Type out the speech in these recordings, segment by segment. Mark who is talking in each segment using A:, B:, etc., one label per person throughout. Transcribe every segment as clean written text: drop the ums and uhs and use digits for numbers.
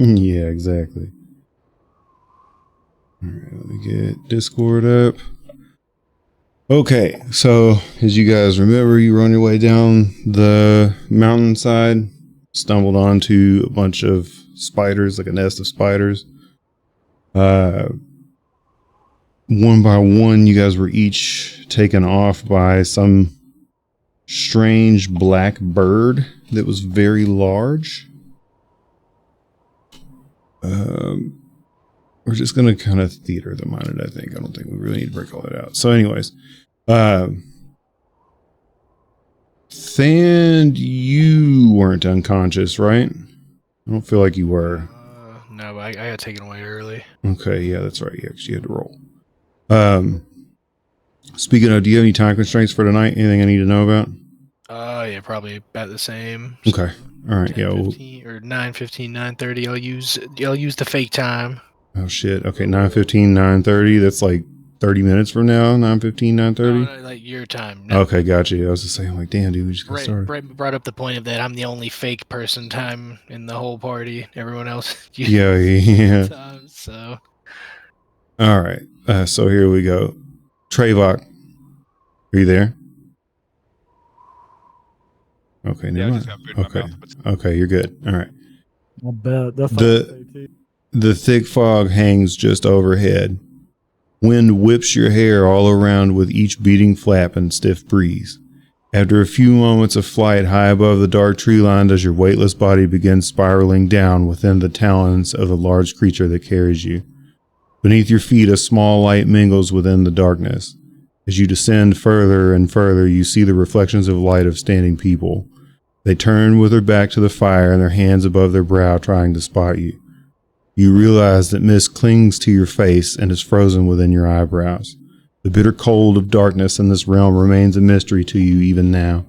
A: Yeah, exactly. All right, let me get Discord up. Okay, so as you guys remember, you were on your way down the mountainside, stumbled onto a bunch of spiders, like a nest of spiders. One by one, you guys were each taken off by some strange black bird that was very large. We're just going to kind of theater them on it, I think. I don't think we really need to break all that out. So anyways, Thand, you weren't unconscious, right? I don't feel like you were.
B: No, but I got taken away early.
A: Okay, yeah, that's right. Yeah, 'cause you had to roll. Speaking of, do you have any time constraints for tonight? Anything I need to know about?
B: Yeah, probably about the same.
A: Okay. All right.
B: 10,
A: Yeah.
B: 15, or 9:15, 9:30. I'll use the fake time.
A: Oh shit. Okay. 9:15, 9:30. That's like 30 minutes from now. 9:15, 9:30.
B: No, like your time. No.
A: Okay, gotcha. I was just saying, like, damn, dude, we just got started.
B: Brett brought up the point of that I'm the only fake person time in the whole party. Everyone else.
A: Yeah.
B: Time, so.
A: All right. So here we go. Trevok, are you there? Okay. Never mind. Okay. Okay, you're good. All right.
C: I bet. That's
A: The thick fog hangs just overhead. Wind whips your hair all around with each beating flap and stiff breeze. After a few moments of flight high above the dark tree line does your weightless body begin spiraling down within the talons of the large creature that carries you. Beneath your feet a small light mingles within the darkness. As you descend further and further, you see the reflections of light of standing people. They turn with their back to the fire and their hands above their brow trying to spot you. You realize that mist clings to your face and is frozen within your eyebrows. The bitter cold of darkness in this realm remains a mystery to you even now.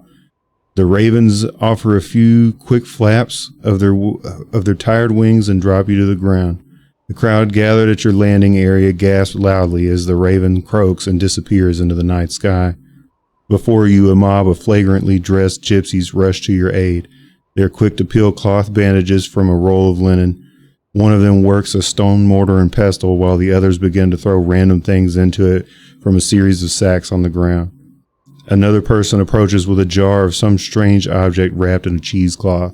A: The ravens offer a few quick flaps of their tired wings and drop you to the ground. The crowd gathered at your landing area gasps loudly as the raven croaks and disappears into the night sky. Before you, a mob of flagrantly dressed gypsies rush to your aid. They are quick to peel cloth bandages from a roll of linen. One of them works a stone mortar and pestle while the others begin to throw random things into it from a series of sacks on the ground. Another person approaches with a jar of some strange object wrapped in a cheesecloth.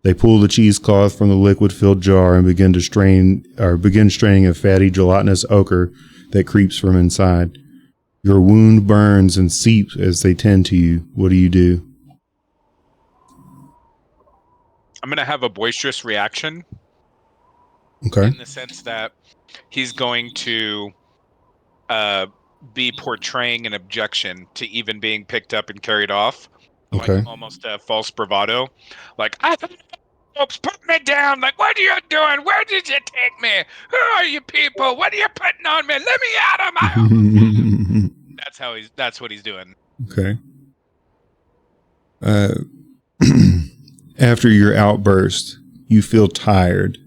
A: They pull the cheesecloth from the liquid-filled jar and begin straining a fatty, gelatinous ochre that creeps from inside. Your wound burns and seeps as they tend to you. What do you do?
D: I'm going to have a boisterous reaction.
A: Okay.
D: In the sense that he's going to be portraying an objection to even being picked up and carried off.
A: Okay.
D: Like almost a false bravado. Like, folks, put me down. Like, what are you doing? Where did you take me? Who are you people? What are you putting on me? Let me out of my That's what he's doing.
A: Okay. After your outburst, you feel tired.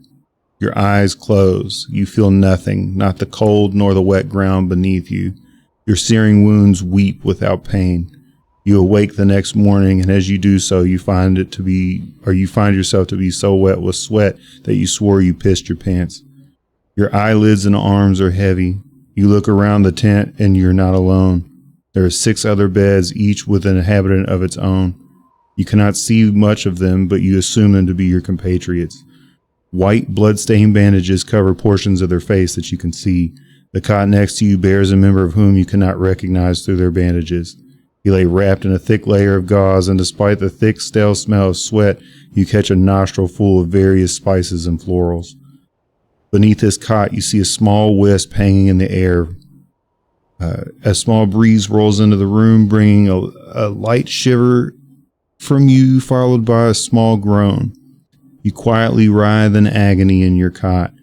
A: Your eyes close. You feel nothing, not the cold nor the wet ground beneath you. Your searing wounds weep without pain. You awake the next morning, and as you do so, you find yourself to be so wet with sweat that you swore you pissed your pants. Your eyelids and arms are heavy. You look around the tent, and you're not alone. There are 6 other beds, each with an inhabitant of its own. You cannot see much of them, but you assume them to be your compatriots. White, blood-stained bandages cover portions of their face that you can see. The cot next to you bears a member of whom you cannot recognize through their bandages. He lay wrapped in a thick layer of gauze, and despite the thick, stale smell of sweat, you catch a nostril full of various spices and florals. Beneath this cot, you see a small wisp hanging in the air. A small breeze rolls into the room, bringing a light shiver from you, followed by a small groan. You quietly writhe in agony in your cot.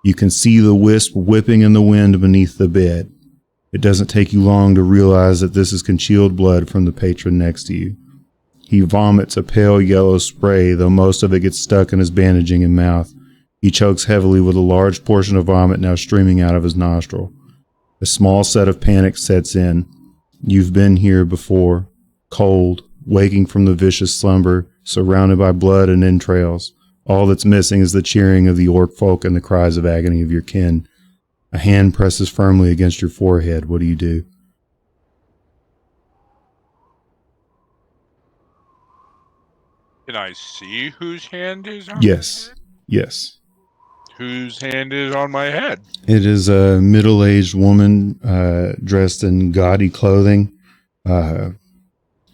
A: You can see the wisp whipping in the wind beneath the bed. It doesn't take you long to realize that this is congealed blood from the patron next to you. He vomits a pale yellow spray, though most of it gets stuck in his bandaging and mouth. He chokes heavily with a large portion of vomit now streaming out of his nostril. A small set of panic sets in. You've been here before, cold, waking from the vicious slumber, surrounded by blood and entrails. All that's missing is the cheering of the orc folk and the cries of agony of your kin. A hand presses firmly against your forehead. What do you do?
D: Can I see whose hand is on
A: Yes.
D: my head?
A: Yes.
D: Whose hand is on my head?
A: It is a middle-aged woman dressed in gaudy clothing.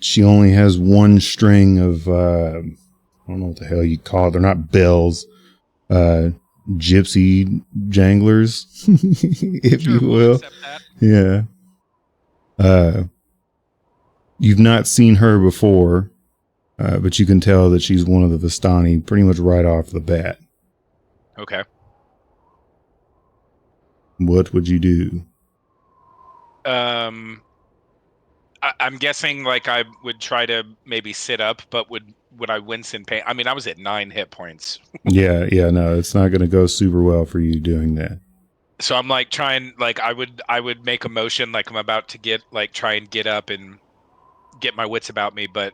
A: She only has one string of, I don't know what the hell you call it. They're not bells. Gypsy janglers, if
D: Sure,
A: you
D: we'll
A: will.
D: accept that.
A: Yeah. You've not seen her before, but you can tell that she's one of the Vistani pretty much right off the bat.
D: Okay.
A: What would you do?
D: I'm guessing like I would try to maybe sit up, but would I wince in pain? I mean, I was at 9 hit points.
A: Yeah, no, it's not going to go super well for you doing that.
D: So I'm like trying, like I would make a motion like I'm about to try and get up and get my wits about me, but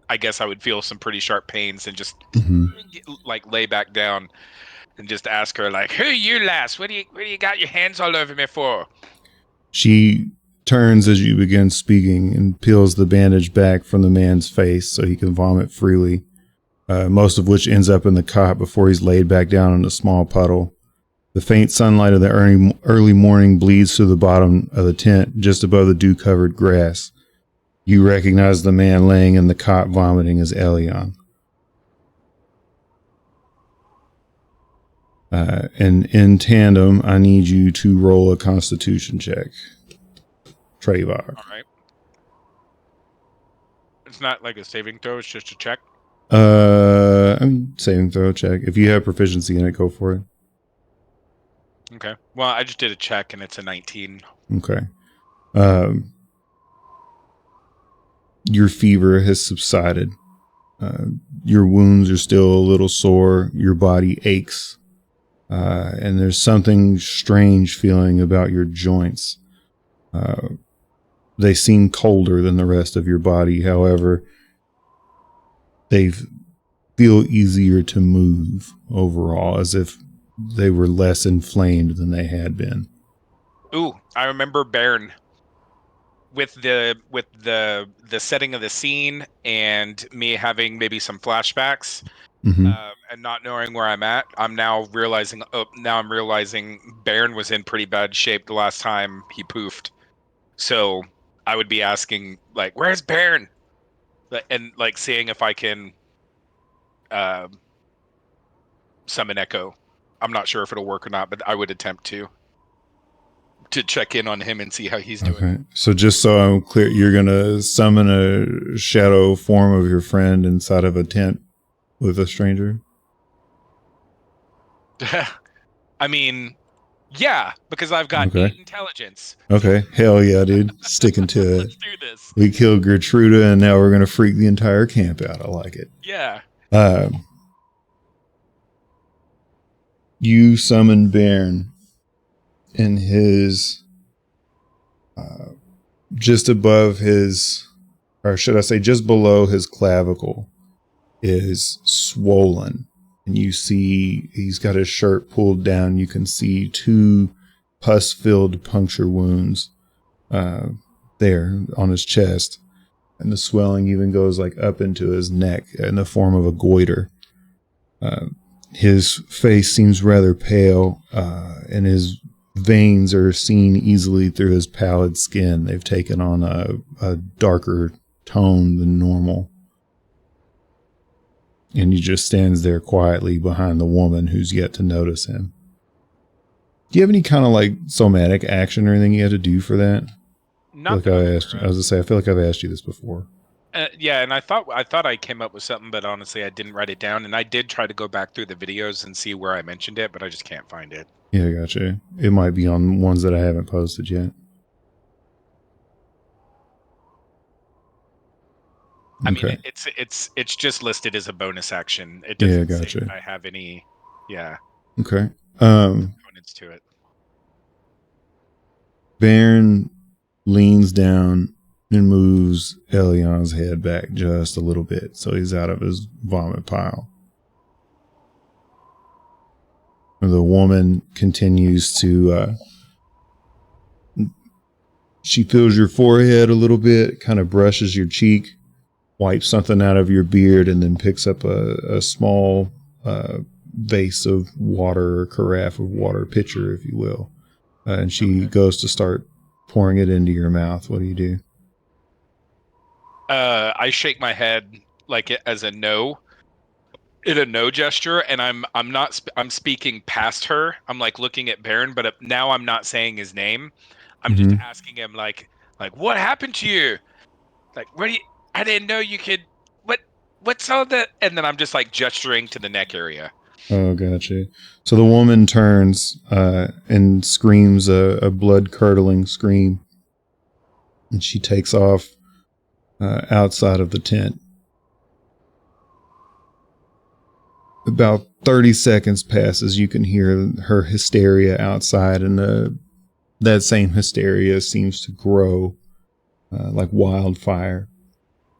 D: I guess I would feel some pretty sharp pains and just like lay back down and just ask her like, "Who you, lass? What do you got your hands all over me for?"
A: She turns as you begin speaking and peels the bandage back from the man's face so he can vomit freely, most of which ends up in the cot before he's laid back down in a small puddle. The faint sunlight of the early morning bleeds through the bottom of the tent just above the dew-covered grass. You recognize the man laying in the cot vomiting as Elion. And in tandem, I need you to roll a constitution check. Trayvon.
D: All right. It's not like a saving throw, it's just a check.
A: I'm saving throw check. If you have proficiency in it, go for it.
D: Okay. Well, I just did a check and it's a 19.
A: Okay. Your fever has subsided. Your wounds are still a little sore. Your body aches. And there's something strange feeling about your joints. They seem colder than the rest of your body. However, they feel easier to move overall, as if they were less inflamed than they had been.
D: Ooh, I remember Baron with the setting of the scene and me having maybe some flashbacks and not knowing where I'm at. I'm now realizing. I'm realizing Baron was in pretty bad shape the last time he poofed. So I would be asking like, "Where's Baron?" And like seeing if I can summon Echo. I'm not sure if it'll work or not, but I would attempt to check in on him and see how he's doing.
A: Okay. So just so I'm clear, you're going to summon a shadow form of your friend inside of a tent with a stranger?
D: I mean, yeah, because I've got 8 intelligence.
A: Okay. Hell yeah, dude. Sticking to it.
D: Let's do this.
A: We killed Gertruda and now we're going to freak the entire camp out. I like it.
D: Yeah.
A: You summon Bairn in his, just above his, or should I say just below his clavicle is swollen. And you see he's got his shirt pulled down. You can see 2 pus-filled puncture wounds there on his chest. And the swelling even goes like up into his neck in the form of a goiter. His face seems rather pale, and his veins are seen easily through his pallid skin. They've taken on a darker tone than normal. And he just stands there quietly behind the woman who's yet to notice him. Do you have any kind of like somatic action or anything you had to do for that?
D: Not
A: I was gonna say, I feel like I've asked you this before.
D: Yeah, and I thought I came up with something, but honestly, I didn't write it down. And I did try to go back through the videos and see where I mentioned it, but I just can't find it.
A: Yeah, gotcha. It might be on ones that I haven't posted yet.
D: I mean, it's just listed as a bonus action. It doesn't say that I have any. Yeah.
A: Okay.
D: Components to it.
A: Baron leans down and moves Elion's head back just a little bit, so he's out of his vomit pile. The woman continues to, she feels your forehead a little bit, kind of brushes your cheek, wipes something out of your beard, and then picks up a small vase of water or carafe of water, pitcher, if you will. And she goes to start pouring it into your mouth. What do you do?
D: I shake my head like as a no, in a no gesture, and I'm speaking past her. I'm like looking at Baron, but now I'm not saying his name. I'm just asking him like what happened to you? Like where do you? I didn't know you could. What's all that? And then I'm just like gesturing to the neck area.
A: Oh, gotcha. So the woman turns and screams a blood-curdling scream. And she takes off outside of the tent. About 30 seconds passes. You can hear her hysteria outside, and that same hysteria seems to grow like wildfire.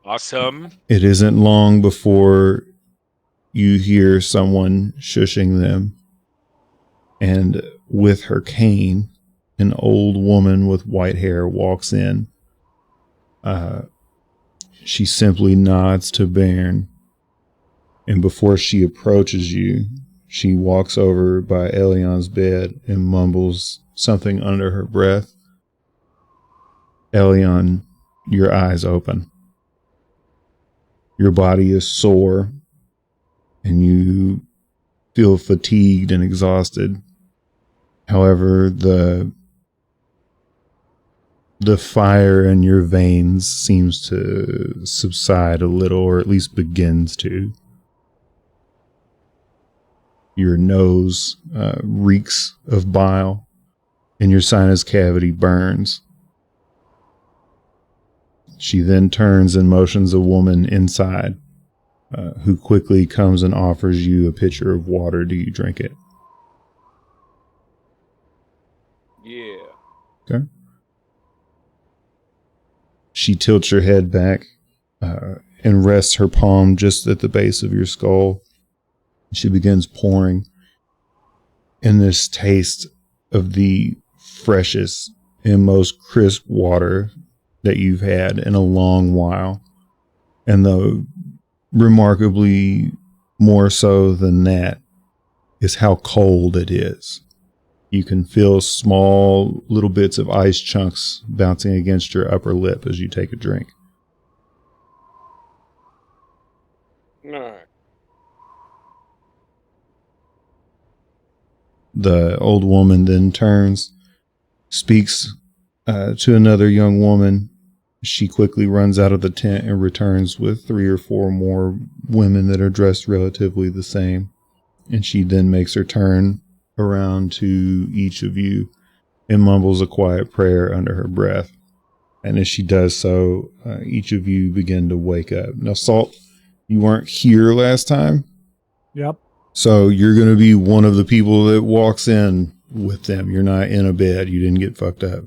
D: Awesome.
A: It isn't long before you hear someone shushing them, and with her cane, an old woman with white hair walks in. She simply nods to Bairn, and before she approaches you, she walks over by Elion's bed and mumbles something under her breath. Elion, your eyes open. Your body is sore, and you feel fatigued and exhausted. However, the fire in your veins seems to subside a little, or at least begins to. Your nose reeks of bile, and your sinus cavity burns. She then turns and motions a woman inside, who quickly comes and offers you a pitcher of water. Do you drink it?
D: Yeah.
A: Okay. She tilts her head back and rests her palm just at the base of your skull. She begins pouring, and this taste of the freshest and most crisp water that you've had in a long while. And the remarkably more so than that is how cold it is. You can feel small little bits of ice chunks bouncing against your upper lip as you take a drink.
D: No.
A: The old woman then turns, speaks to another young woman. She quickly runs out of the tent and returns with 3 or 4 more women that are dressed relatively the same. And she then makes her turn around to each of you and mumbles a quiet prayer under her breath. And as she does so, each of you begin to wake up. Now, Salt, you weren't here last time.
C: Yep.
A: So you're going to be one of the people that walks in with them. You're not in a bed. You didn't get fucked up.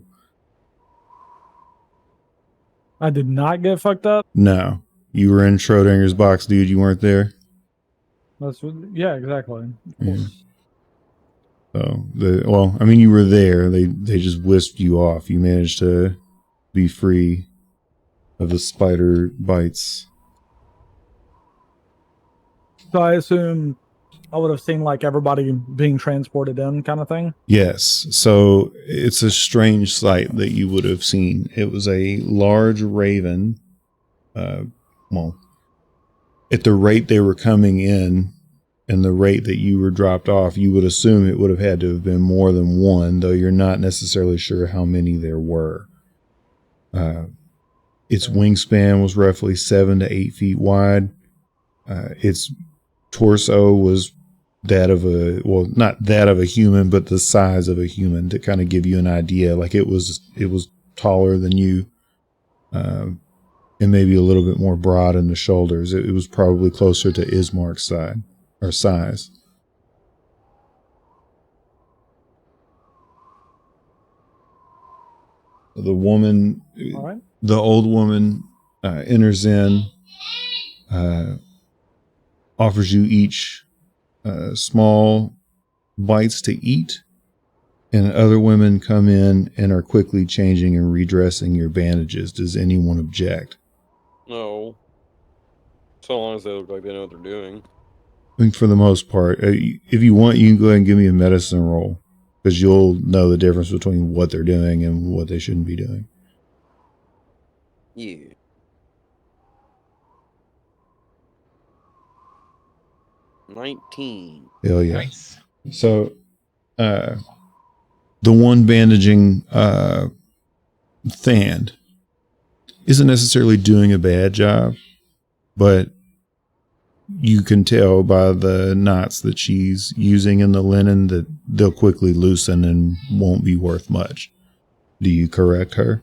C: I did not get fucked up.
A: No. You were in Schrodinger's box, dude. You weren't there.
C: Yeah, exactly. Of course.
A: So, you were there. They just whisked you off. You managed to be free of the spider bites.
C: So I assume I would have seen like everybody being transported in kind of thing.
A: Yes. So it's a strange sight that you would have seen. It was a large raven. At the rate they were coming in and the rate that you were dropped off, you would assume it would have had to have been more than one, though you're not necessarily sure how many there were. Its wingspan was roughly 7 to 8 feet wide. Its torso was that of not that of a human, but the size of a human, to kind of give you an idea. Like it was taller than you, and maybe a little bit more broad in the shoulders. It was probably closer to Ismark's side or size. The woman,
C: All right.
A: the old woman, enters in, offers you each a small bites to eat, and other women come in and are quickly changing and redressing your bandages. Does anyone object?
E: No. So long as they look like they know what they're doing.
A: I think for the most part, if you want, you can go ahead and give me a medicine roll, because you'll know the difference between what they're doing and what they shouldn't be doing.
E: Yeah. $19.
A: Hell yeah.
D: Nice.
A: So, the one bandaging Thand isn't necessarily doing a bad job, but you can tell by the knots that she's using in the linen that they'll quickly loosen and won't be worth much. Do you correct her?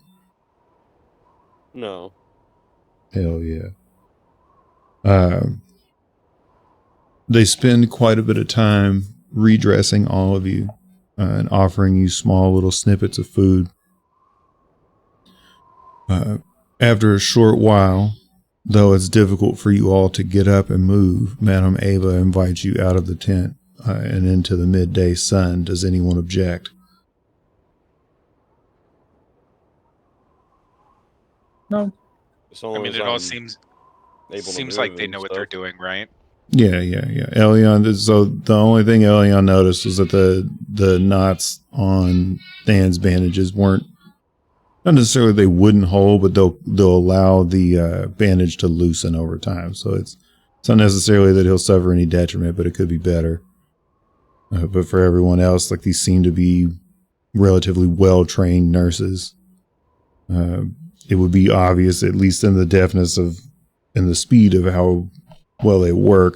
E: No.
A: Hell yeah. They spend quite a bit of time redressing all of you and offering you small little snippets of food. After a short while, though it's difficult for you all to get up and move, Madame Ava invites you out of the tent and into the midday sun. Does anyone object?
C: No.
E: As long
D: I mean,
E: as
D: it all
E: I'm
D: seems
E: able to
D: seems
E: move
D: like they
E: and
D: know what
E: stuff.
D: they're doing, right?
A: Yeah. Elion, so the only thing Elion noticed was that the knots on Than's bandages weren't, not necessarily they wouldn't hold, but they'll allow the bandage to loosen over time. So it's not necessarily that he'll suffer any detriment, but it could be better. But for everyone else, like, these seem to be relatively well-trained nurses. It would be obvious, at least in the deftness of and the speed of how well they work,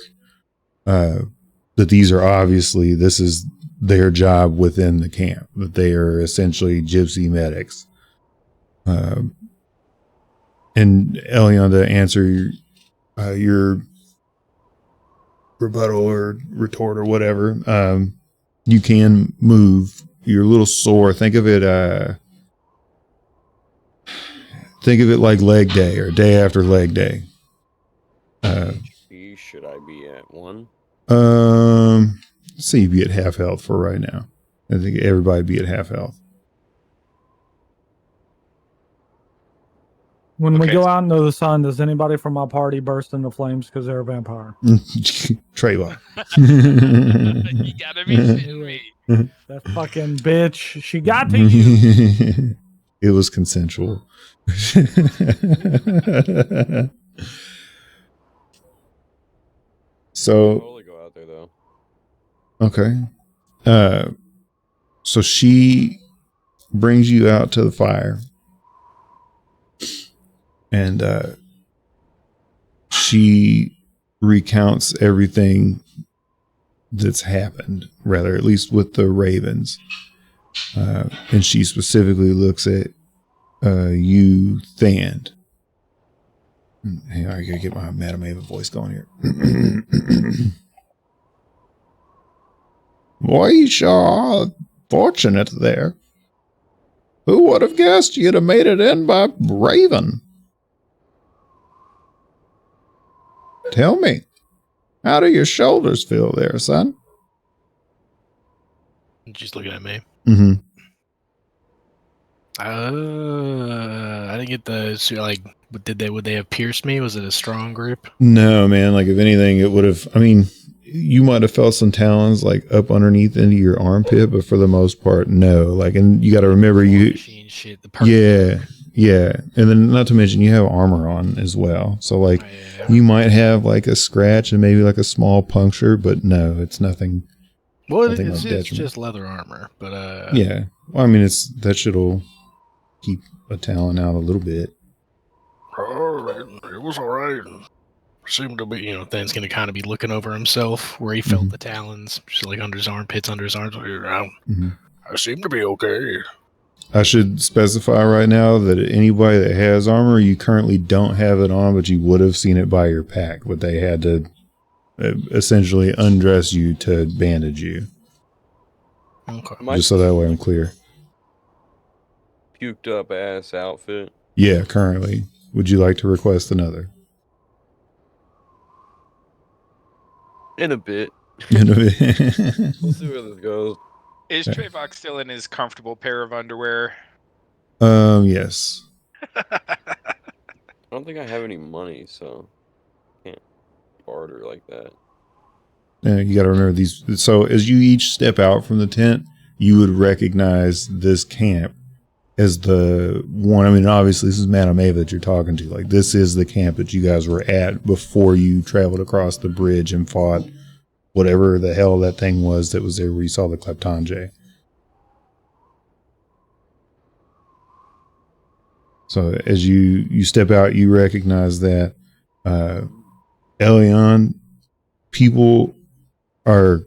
A: that these are obviously, this is their job within the camp, that they are essentially gypsy medics. And Elion, to answer your rebuttal or retort or whatever, you can move. You're a little sore. Think of it like leg day or day after leg day.
E: Should I be at 1?
A: Let's see, be at half health for right now. I think everybody be at half health.
C: When we
D: Okay.
C: go out into the sun, does anybody from my party burst into flames because they're a vampire?
A: Trayvon.
D: You gotta be shitting me.
C: That fucking bitch. She got to you.
A: It was consensual. So,
E: Totally go out there though.
A: okay. So she brings you out to the fire. And she recounts everything that's happened, rather, at least with the ravens. And she specifically looks at you, Thand. Hang on, I gotta get my Madame Ava voice going here. Why, you sure are fortunate there. Who would have guessed you'd have made it in by Raven? Tell me, how do your shoulders feel there, son?
B: She's looking at me.
A: Mm-hmm.
B: I didn't get the, so, like, would they have pierced me? Was it a strong grip?
A: No, man. Like, if anything, it would have, I mean, you might have felt some talons like up underneath into your armpit, but for the most part, no. Like, and you got to remember
B: Machine shit, the perfect
A: yeah. And then not to mention you have armor on as well. So like you might have like a scratch and maybe like a small puncture, but no, it's nothing.
B: Well,
A: nothing
B: it's
A: of detriment.
B: just leather armor, but
A: Yeah. Well, I mean, that shit'll keep a talon out a little bit.
B: it was all right. Seemed to be, Than's gonna kind of be looking over himself where he felt the talons, just like under his armpits, under his arms. I seem to be okay.
A: I should specify right now that anybody that has armor, you currently don't have it on, but you would have seen it by your pack, but they had to essentially undress you to bandage you.
B: Okay.
A: Just so that way I'm clear.
E: Puked up ass outfit.
A: Yeah, currently. Would you like to request another?
E: In a bit.
A: You
E: We'll see where this goes.
D: Is Trayvok still in his comfortable pair of underwear?
A: Yes.
E: I don't think I have any money, so can't barter like that.
A: You got to remember these. So as you each step out from the tent, you would recognize this camp as the one. I mean, obviously, this is Madame Ava that you're talking to. Like, this is the camp that you guys were at before you traveled across the bridge and fought whatever the hell that thing was that was there where you saw the Kleptonje. So as you step out, you recognize that Elion, people are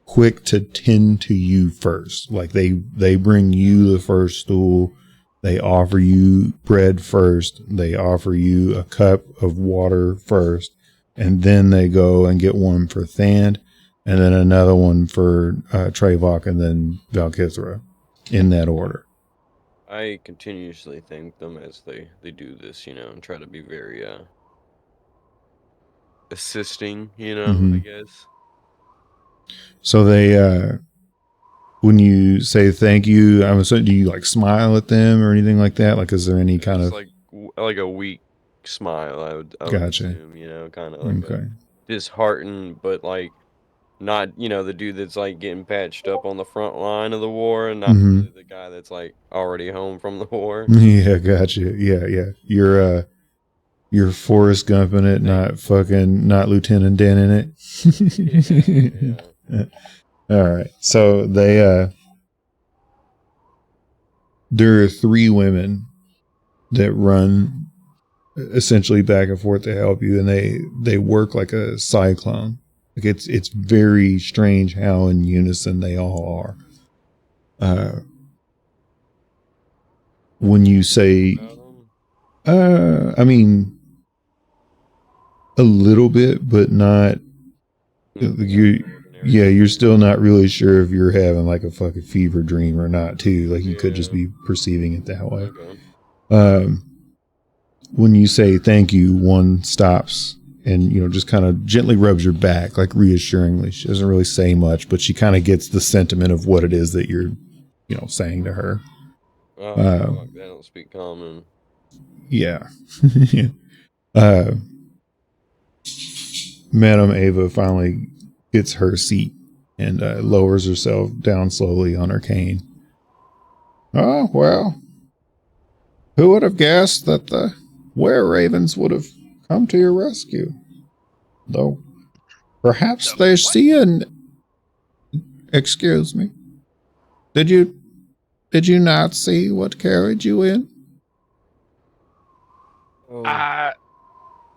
A: quick to tend to you first. Like they bring you the first stool. They offer you bread first. They offer you a cup of water first. And then they go and get one for Thand and then another one for Trayvok and then Valkithra in that order.
E: I continuously thank them as they do this, and try to be very assisting, I guess.
A: So they when you say thank you, I'm assuming, do you like smile at them or anything like that? Like, is there any kind of
E: like a weak smile? I would
A: Gotcha.
E: assume, kind of like
A: okay.
E: disheartened, but like not the dude that's like getting patched up on the front line of the war, and not really the guy that's like already home from the war.
A: Yeah, gotcha. Yeah. You're Forrest Gump in it, not Lieutenant Dan in it.
E: Yeah.
A: All right. So there are 3 women that run essentially back and forth to help you, and they work like a cyclone. Like it's very strange how in unison they all are. When you say, I mean, a little bit, but not. You're still not really sure if you're having like a fucking fever dream or not, too. Like you could just be perceiving it that way.
E: Okay.
A: When you say thank you, one stops and just kind of gently rubs your back, like reassuringly. She doesn't really say much, but she kind of gets the sentiment of what it is that you're saying to her.
E: Fuck, they don't speak common.
A: Yeah. Madame Ava finally gets her seat and lowers herself down slowly on her cane. Oh, well, who would have guessed that the were-ravens would have come to your rescue? Though, perhaps they see an... Excuse me. Did you not see what carried you in?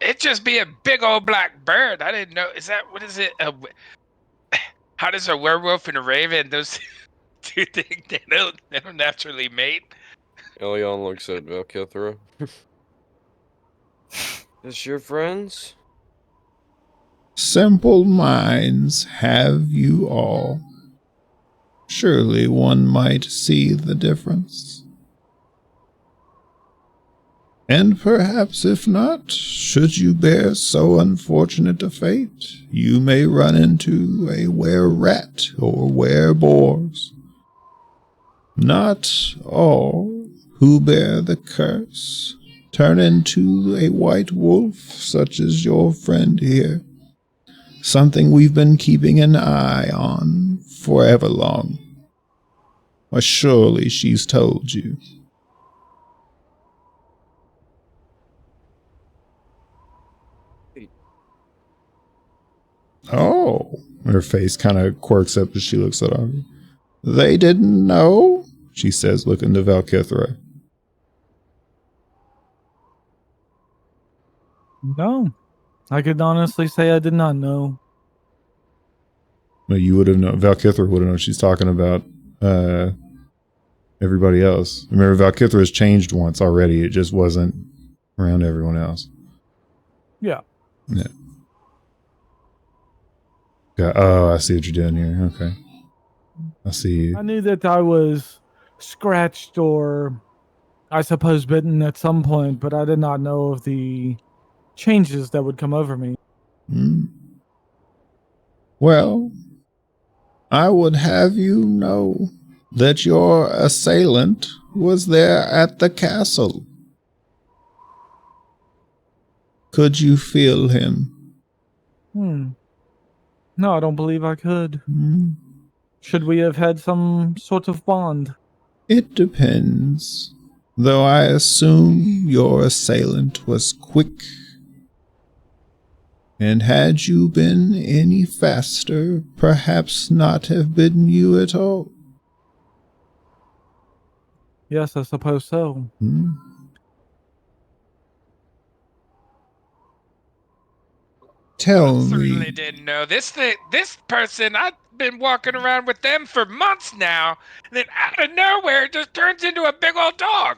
D: It just be a big old black bird. I didn't know. What is it? How does a werewolf and a raven, those two things, they don't naturally mate?
E: Elion looks at Valkithra. Is your friends?
A: Simple minds have you all. Surely one might see the difference. And perhaps if not, should you bear so unfortunate a fate, you may run into a were-rat or were-boars. Not all who bear the curse turn into a white wolf such as your friend here. Something we've been keeping an eye on forever long. Why, surely she's told you. Oh, her face kind of quirks up as she looks at him. They didn't know, she says, looking to Valkithra.
C: No, I could honestly say I did not know.
A: No, you would have known. Valkithra would have known. She's talking about everybody else. Remember, Valkithra has changed once already. It just wasn't around everyone else.
C: Yeah.
A: Yeah. Oh, I see what you're doing here. Okay. I see you.
C: I knew that I was scratched or, I suppose, bitten at some point, but I did not know of the changes that would come over me.
A: Well, I would have you know that your assailant was there at the castle. Could you feel him?
C: No, I don't believe I could.
A: Hmm.
C: Should we have had some sort of bond?
A: It depends. Though I assume your assailant was quick. And had you been any faster, perhaps not have bitten you at all.
C: Yes, I suppose so.
A: Tell
D: I certainly
A: me.
D: didn't know this person. I've been walking around with them for months now, and then out of nowhere, it just turns into a big old dog.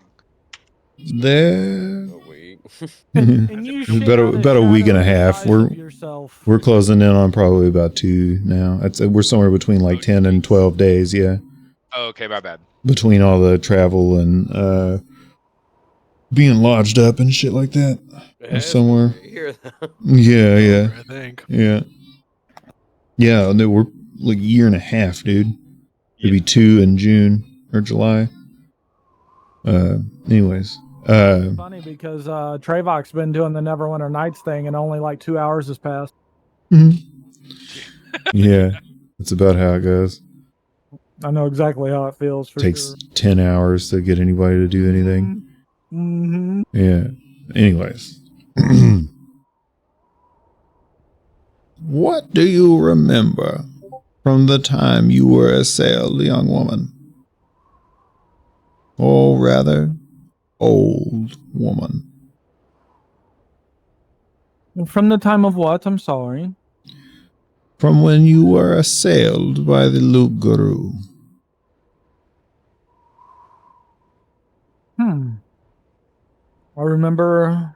A: There.
E: A week.
C: And you
A: about a week and a half. We're closing in on probably about 2 now. We're somewhere between like 10 and 12 days. Yeah.
D: Oh, okay, my bad.
A: Between all the travel and being lodged up and shit like that. Somewhere. Yeah.
B: I think.
A: Yeah. Yeah. No, we're like a year and a half, dude. Maybe 2 in June or July. Anyways.
C: It's funny because Trayvok's been doing the Neverwinter Nights thing and only like 2 hours has passed.
A: Yeah. That's about how it goes.
C: I know exactly how it feels.
A: Takes 10 hours to get anybody to do anything.
C: Mm-hmm.
A: Yeah. Anyways. What do you remember from the time you were assailed, young woman? Or rather, old woman.
C: From the time of what? I'm sorry.
A: From when you were assailed by the Luke Guru.
C: I remember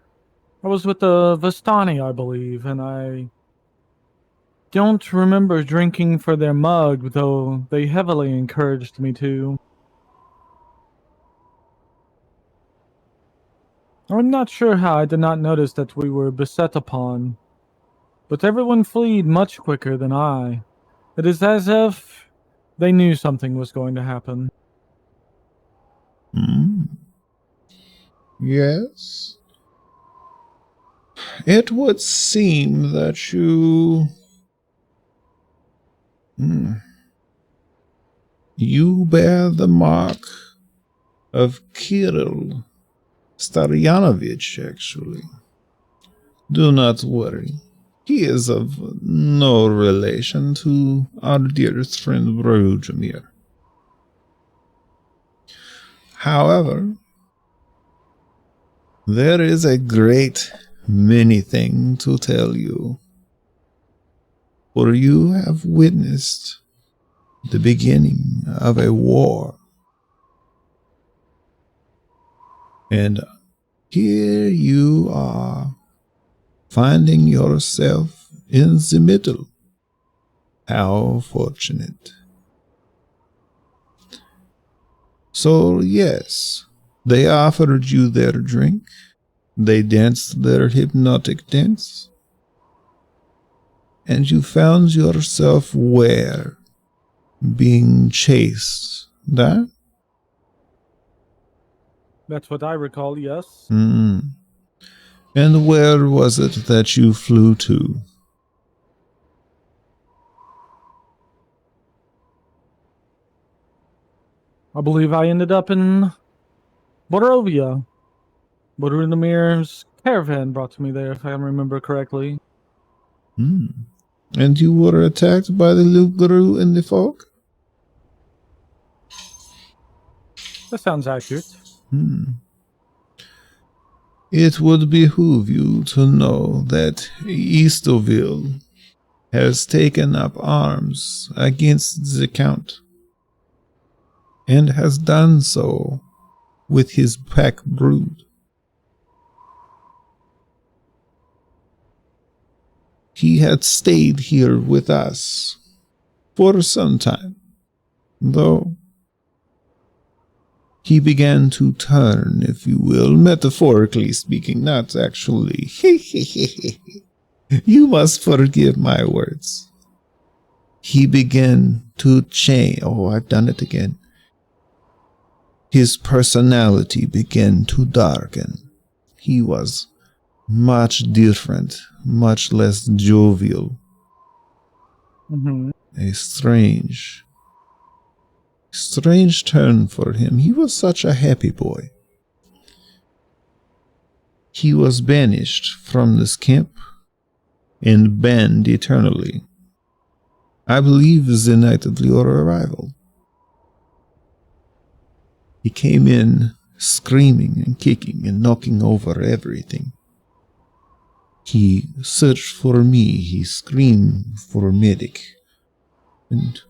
C: I was with the Vistani, I believe, and I don't remember drinking for their mug, though they heavily encouraged me to. I'm not sure how I did not notice that we were beset upon, but everyone fled much quicker than I. It is as if they knew something was going to happen.
A: Yes. It would seem that you... You bear the mark of Kirill Staryanovich, actually. Do not worry. He is of no relation to our dearest friend Brujamir. However, there is a great many thing to tell you, for you have witnessed the beginning of a war. And here you are, finding yourself in the middle. How fortunate. So yes, they offered you their drink. They danced their hypnotic dance. And you found yourself where? Being chased. That?
C: That's what I recall, yes.
A: And where was it that you flew to?
C: I believe I ended up in Borovia. Borudamir's caravan brought me there, if I remember correctly.
A: And you were attacked by the Luguru and the folk?
C: That sounds accurate.
A: It would behoove you to know that Eastoville has taken up arms against the Count, and has done so with his pack brood. He had stayed here with us for some time, though he began to turn, if you will, metaphorically speaking, not actually. You must forgive my words. he began to change. Oh, I've done it again. His personality began to darken. He was much different, much less jovial.
C: Mm-hmm.
A: A strange turn for him. He was such a happy boy. He was banished from this camp and banned eternally. I believe the night of your arrival. He came in screaming and kicking and knocking over everything. He searched for me. He screamed for a medic. And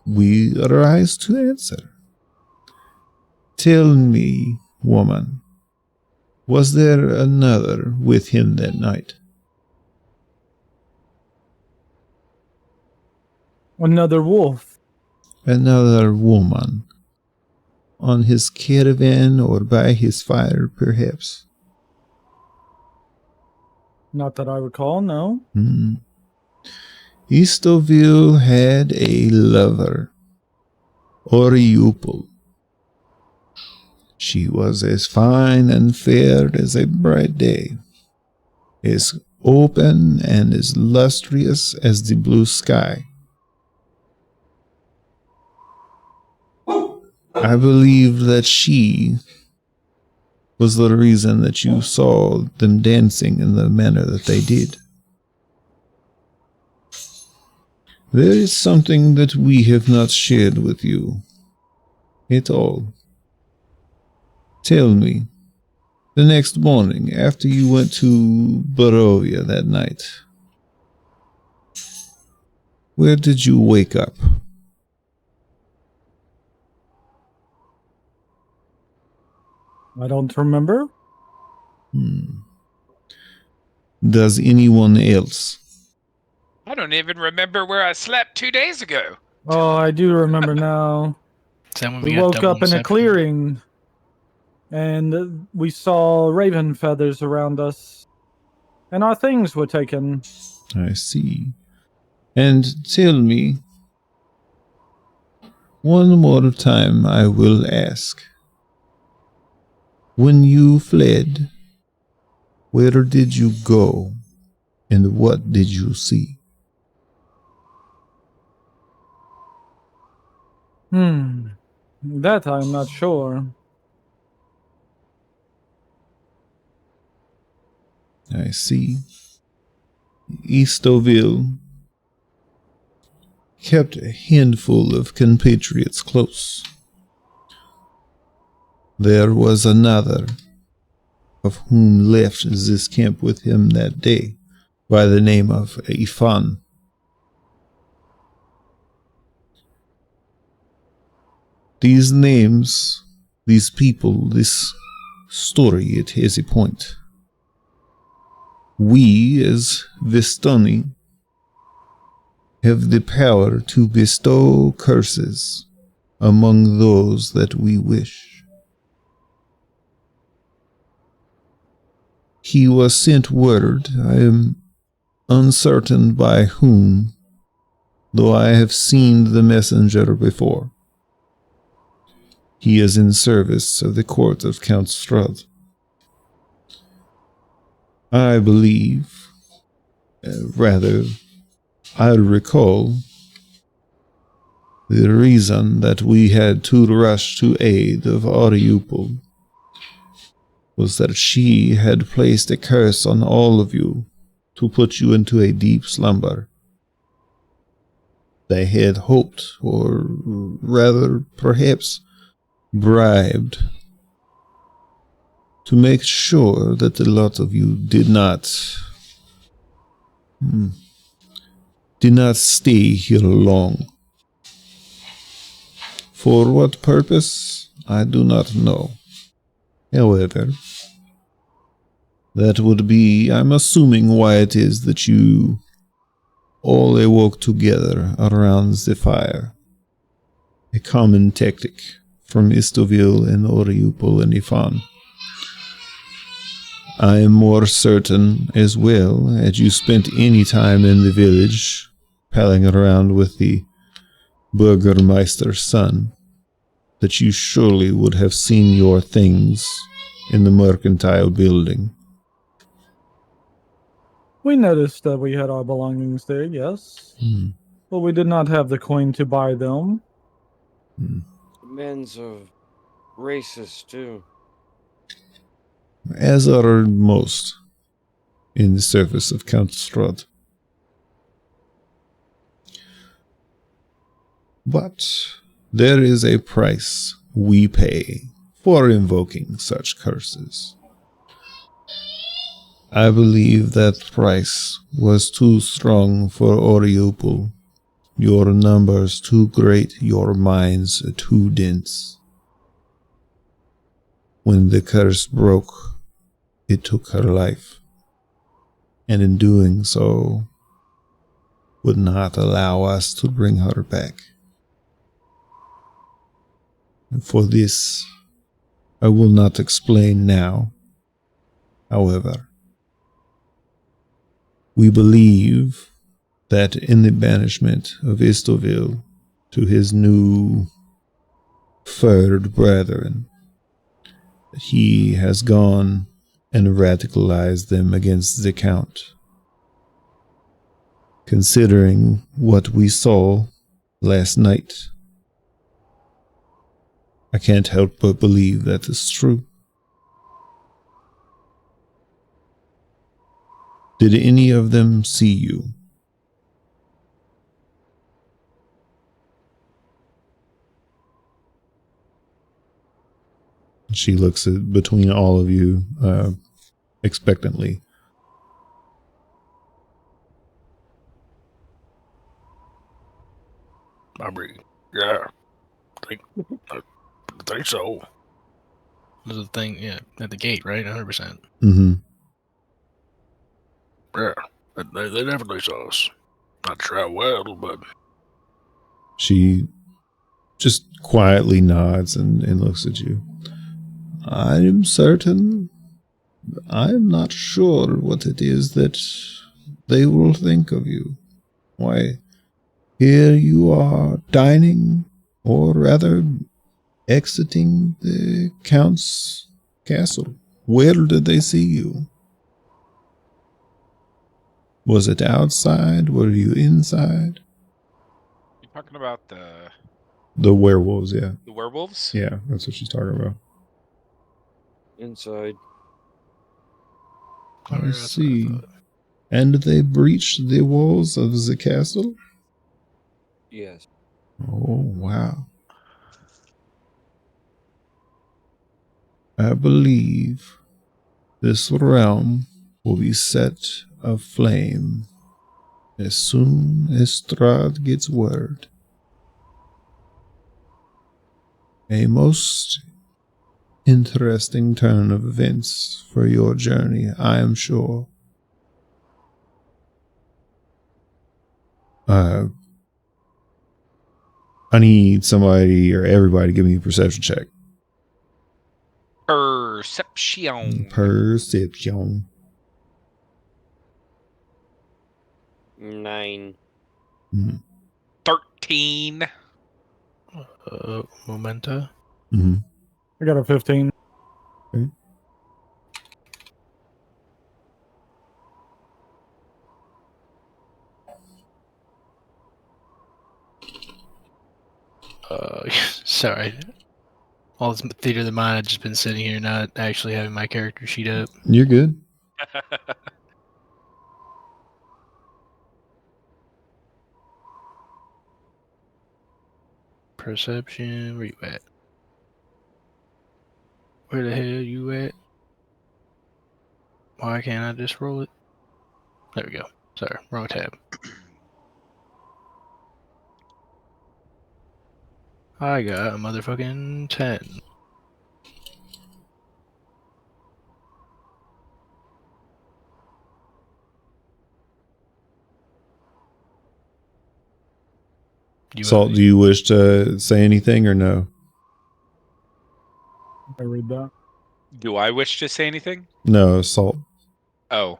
A: we arise to answer. Tell me, woman, was there another with him that night?
C: Another wolf.
A: Another woman. On his caravan or by his fire, perhaps?
C: Not that I recall, no.
A: Eastoville had a lover, Oriupel. She was as fine and fair as a bright day, as open and as lustrous as the blue sky. I believe that she was the reason that you saw them dancing in the manner that they did. There is something that we have not shared with you at all. Tell me, the next morning after you went to Barovia that night, where did you wake up?
C: I don't remember.
A: Does anyone else?
D: I don't even remember where I slept 2 days ago.
C: Oh, I do remember now.
B: Is that when
C: We
B: got
C: woke
B: double
C: up in a
B: inception?
C: clearing, and we saw raven feathers around us, and our things were taken.
A: I see. And tell me, one more time I will ask. When you fled, where did you go, and what did you see?
C: That I'm not sure.
A: I see. Eastoville kept a handful of compatriots close. There was another of whom left this camp with him that day by the name of Ifan. These names, these people, this story, it has a point. We, as Vistani, have the power to bestow curses among those that we wish. He was sent word, I am uncertain by whom, though I have seen the messenger before. He is in service of the court of Count Strahd. I believe, I recall the reason that we had to rush to aid of Oriupel was that she had placed a curse on all of you to put you into a deep slumber. They had hoped, or rather perhaps bribed, to make sure that the lot of you did not stay here long. For what purpose, I do not know. However, that would be, I'm assuming, why it is that you all awoke together around the fire. A common tactic from Eastoville and Oriupel and Ifan. I am more certain as well, had you spent any time in the village, palling around with the Burgermeister's son, that you surely would have seen your things in the mercantile building.
C: We noticed that we had our belongings there, yes. But we did not have the coin to buy them.
E: The men's of racist, too.
A: As are most in the service of Count Strahd. But there is a price we pay for invoking such curses. I believe that price was too strong for Oriopol. Your numbers too great, your minds too dense. When the curse broke, it took her life, and in doing so, would not allow us to bring her back. And for this, I will not explain now. However, we believe that in the banishment of Istoville to his new furred brethren, that he has gone and radicalized them against the Count. Considering what we saw last night, I can't help but believe that is true. Did any of them see you? She looks at between all of you expectantly.
B: I mean, yeah, I think so. There's a thing, yeah, at the gate, right? 100%.
A: Mm-hmm.
B: Yeah, they definitely saw us. Not sure how well, but
A: She just quietly nods and looks at you. I am certain. I am not sure what it is that they will think of you. Why, here you are dining, or rather exiting the Count's castle. Where did they see you? Was it outside? Were you inside?
D: You talking about
A: The werewolves, yeah.
D: the werewolves?
A: Yeah, that's what she's talking about.
E: Inside.
A: I see. And they breached the walls of the castle?
E: Yes.
A: Oh, wow. I believe this realm will be set aflame as soon as Strahd gets word. A most interesting turn of events for your journey, I am sure. I need somebody or everybody to give me a perception check.
D: Perception.
A: Perception.
E: 9.
D: 13.
B: Momenta.
A: Mm-hmm.
C: I got a 15.
A: Okay.
B: Sorry. All this theater of the mind, I've just been sitting here not actually having my character sheet up.
A: You're good.
B: Perception, where you at? Where the hell you at? Why can't I just roll it? There we go. Sorry, wrong tab. I got a motherfucking 10.
A: Salt, do you wish to say anything or no?
C: I read that.
D: Do I wish to say anything?
A: No, Salt.
D: Oh.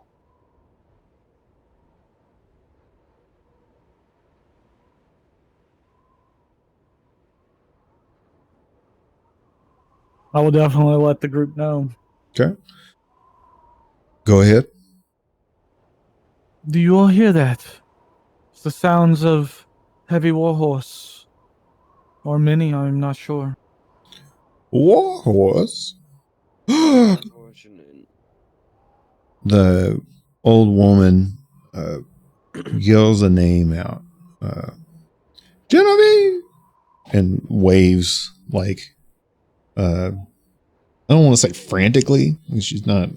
C: I will definitely let the group know.
A: Okay. Go ahead.
C: Do you all hear that? It's the sounds of heavy warhorse. Or many, I'm not sure.
A: Warhorse.
E: Unfortunate.
A: The old woman yells a name out. Genevieve! And waves like, I don't want to say frantically. She's not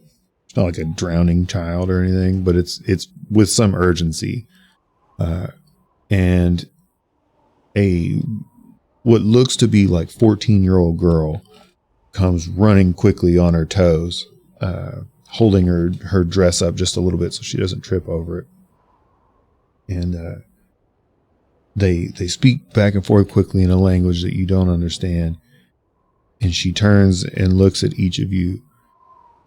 A: like a drowning child or anything, but it's with some urgency. And what looks to be like 14-year-old girl comes running quickly on her toes, holding her dress up just a little bit so she doesn't trip over it. And they speak back and forth quickly in a language that you don't understand. And she turns and looks at each of you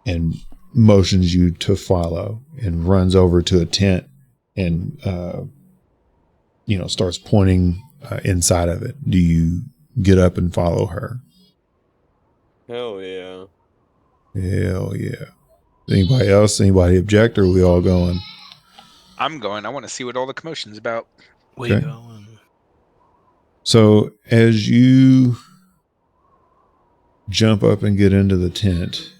A: and motions you to follow and runs over to a tent and, starts pointing inside of it. Do you get up and follow her?
E: Hell yeah.
A: Hell yeah. Anybody else? Anybody object, or are we all going?
D: I'm going. I want to see what all the commotion's about.
B: We
A: Okay.
B: going.
A: So as you jump up and get into the tent,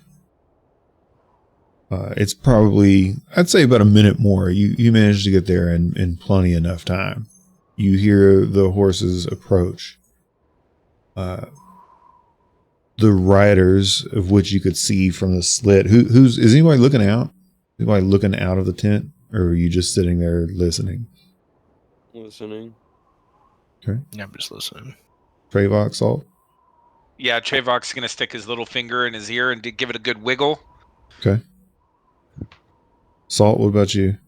A: it's probably, I'd say, about a minute more. You manage to get there in plenty enough time. You hear the horses approach. The riders, of which you could see from the slit. Is anybody looking out? Anybody looking out of the tent, or are you just sitting there listening?
E: Listening.
A: Okay.
B: Yeah, I'm just listening.
A: Travox, Salt.
D: Yeah, Trevok's going to stick his little finger in his ear and give it a good wiggle.
A: Okay. Salt, what about you?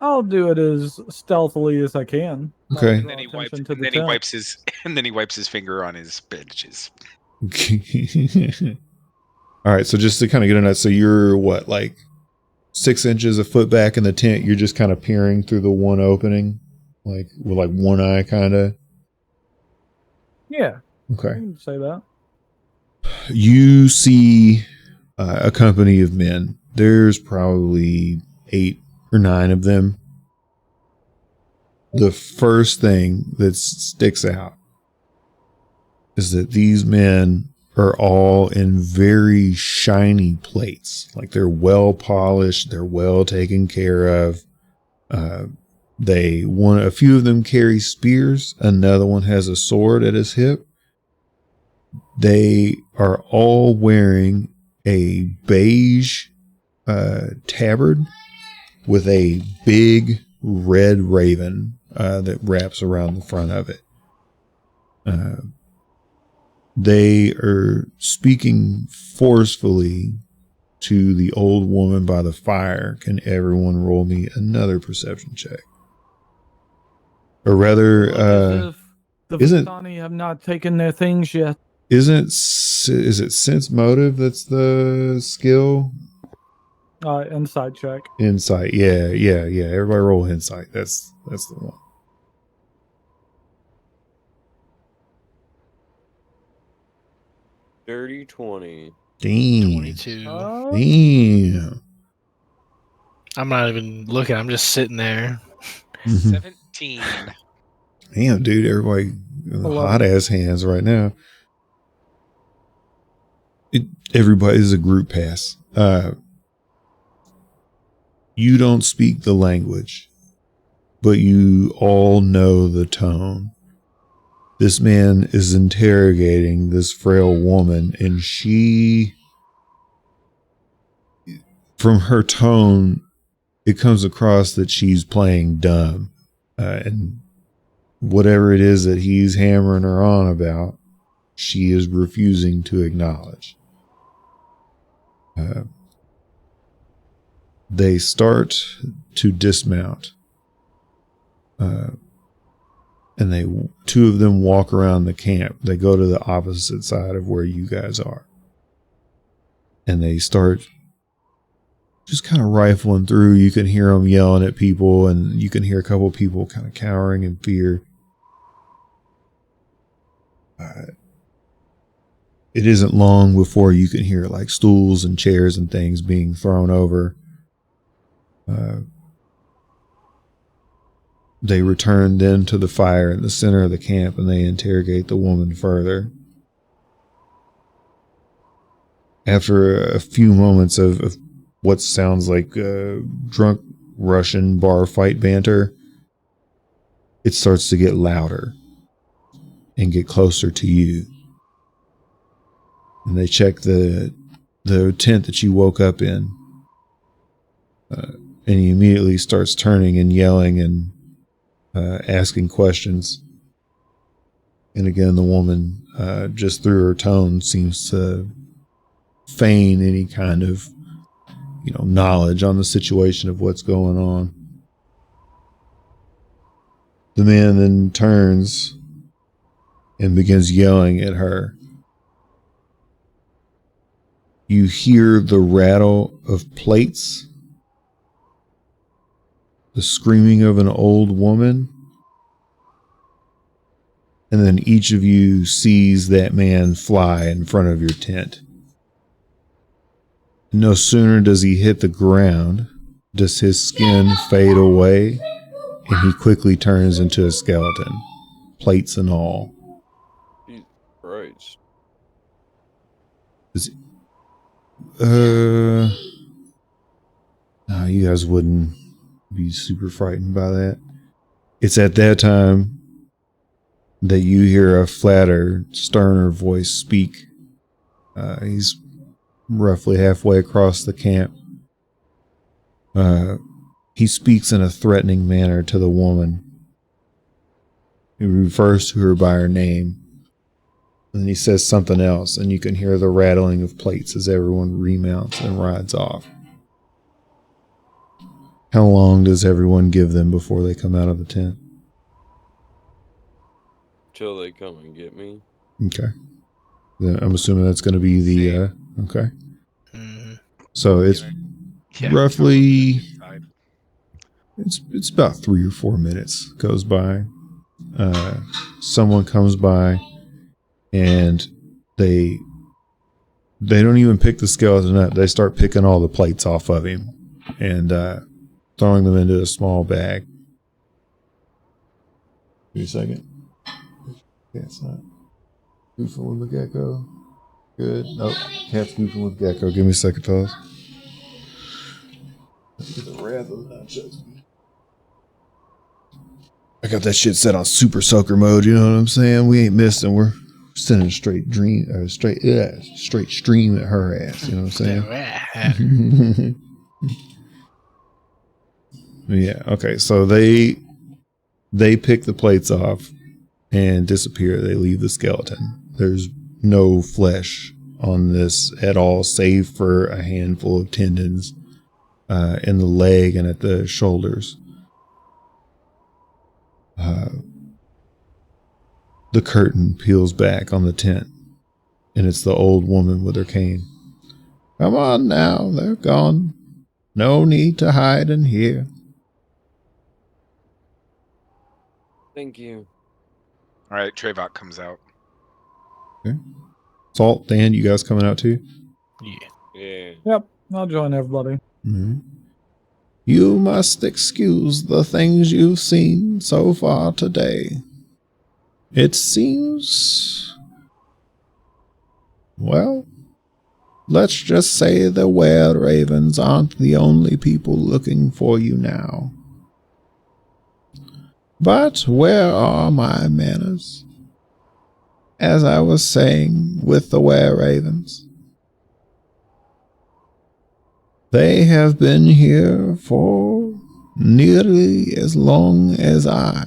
C: I'll do it as stealthily as I can.
A: Okay.
D: And then he wipes his finger on his bandages.
A: All right, so just to kind of get on that, so you're what, like 6 inches, a foot back in the tent? You're just kind of peering through the one opening, like with like one eye, kind of.
C: Yeah.
A: Okay.
C: I can say that.
A: You see a company of men. There's probably 8 or 9 of them. The first thing that sticks out is that these men are all in very shiny plates. Like, they're well polished, they're well taken care of. A few of them carry spears. Another one has a sword at his hip. They are all wearing a beige tabard with a big red raven that wraps around the front of it. They are speaking forcefully to the old woman by the fire. Can everyone roll me another perception check? Or rather,
C: The
A: isn't-
C: Vistani have not taken their things yet.
A: is it sense motive that's the skill?
C: Inside check.
A: Insight. Yeah. Everybody roll insight. That's the one.
E: Dirty 20.
A: Damn.
B: 22.
A: Damn.
B: I'm not even looking. I'm just sitting there.
D: 17.
A: Damn, dude. Everybody in the
C: 11.
A: hot ass hands right now. Everybody is a group pass. You don't speak the language, but you all know the tone. This man is interrogating this frail woman, and she, from her tone, it comes across that she's playing dumb. And whatever it is that he's hammering her on about, she is refusing to acknowledge. They start to dismount. And two of them walk around the camp. They go to the opposite side of where you guys are. And they start just kind of rifling through. You can hear them yelling at people, and you can hear a couple of people kind of cowering in fear. it isn't long before you can hear like stools and chairs and things being thrown over. They return then to the fire in the center of the camp, and they interrogate the woman further. After a few moments of what sounds like drunk Russian bar fight banter, it starts to get louder and get closer to you. And they check the tent that you woke up in. And he immediately starts turning and yelling and asking questions. And again, the woman, just through her tone, seems to feign any kind of, knowledge on the situation of what's going on. The man then turns and begins yelling at her. You hear the rattle of plates, the screaming of an old woman, and then each of you sees that man fly in front of your tent. No sooner does he hit the ground, does his skin fade away, and he quickly turns into a skeleton, plates and all.
E: Jesus Christ.
A: No, you guys wouldn't be super frightened by that. It's at that time that you hear a flatter, sterner voice speak. He's roughly halfway across the camp. He speaks in a threatening manner to the woman. He refers to her by her name. And then he says something else, and you can hear the rattling of plates as everyone remounts and rides off. How long does everyone give them before they come out of the tent?
E: Till they come and get me.
A: Okay. Then I'm assuming that's going to be the... okay.
B: Mm-hmm.
A: So it's roughly... It's about 3 or 4 minutes goes by. Someone comes by, and they don't even pick the skeleton up. They start picking all the plates off of him and throwing them into a small bag. Give me a second. Yeah, it's not goofing with the gecko. Good. Nope. Cat's goofing with gecko. Give me a second, fellas. Let's get the wrath of the nunchucks. I got that shit set on super soaker mode, you know what I'm saying? We ain't missing. We're sending a straight stream at her ass, you know what I'm saying? Yeah, okay. So they pick the plates off and disappear. They leave the skeleton. There's no flesh on this at all, save for a handful of tendons in the leg and at the shoulders. The curtain peels back on the tent, and it's the old woman with her cane. Come on now, they're gone. No need to hide in here.
E: Thank you.
D: All right, Trevok comes out.
A: Okay. Salt, Dan, you guys coming out too?
E: Yeah.
C: Yep, I'll join everybody.
A: Mm-hmm. You must excuse the things you've seen so far today. It seems... well, let's just say the were-ravens aren't the only people looking for you now. But where are my manners? As I was saying with the were-ravens, they have been here for nearly as long as I.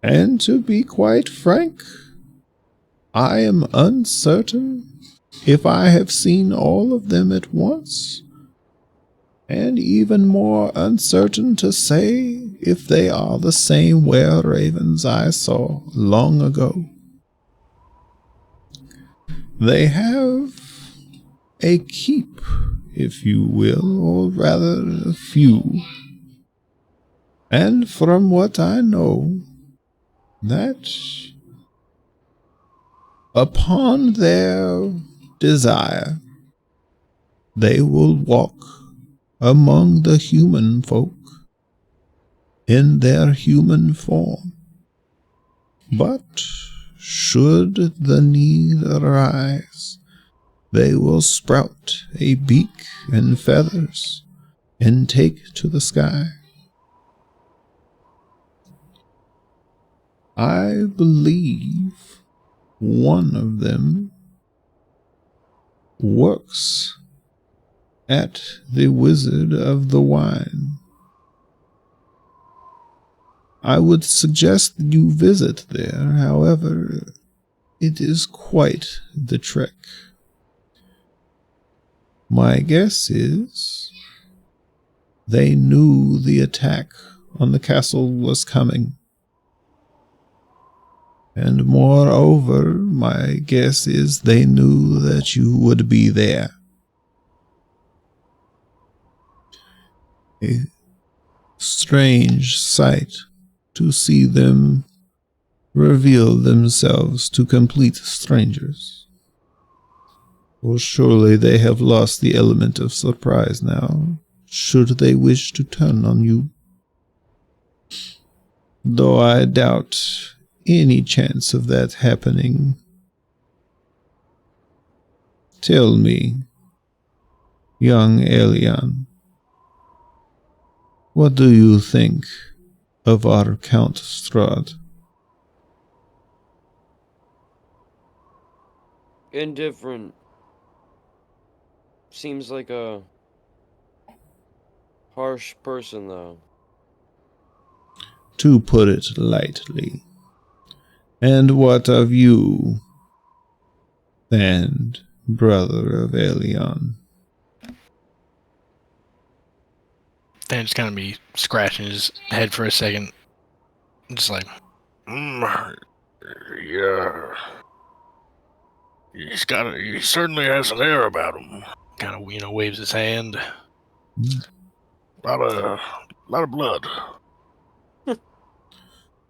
A: And to be quite frank, I am uncertain if I have seen all of them at once, and even more uncertain to say if they are the same were-ravens I saw long ago. They have a keep, if you will, or rather a few. And from what I know, that Upon their desire, they will walk among the human folk in their human form. But should the need arise, they will sprout a beak and feathers and take to the sky. I believe one of them works at the Wizard of the Wine. I would suggest that you visit there, however, it is quite the trek. My guess is they knew the attack on the castle was coming. And moreover, my guess is they knew that you would be there. A strange sight to see them reveal themselves to complete strangers. Well, surely they have lost the element of surprise now, should they wish to turn on you. Though I doubt any chance of that happening. Tell me, young Elian, what do you think of our Count Strahd?
E: Indifferent. Seems like a harsh person, though.
A: To put it lightly. And what of you, and brother of Elian?
B: Than's kind of be scratching his head for a second. Just like, yeah. He certainly has an air about him. Kind of, waves his hand. Lot of blood.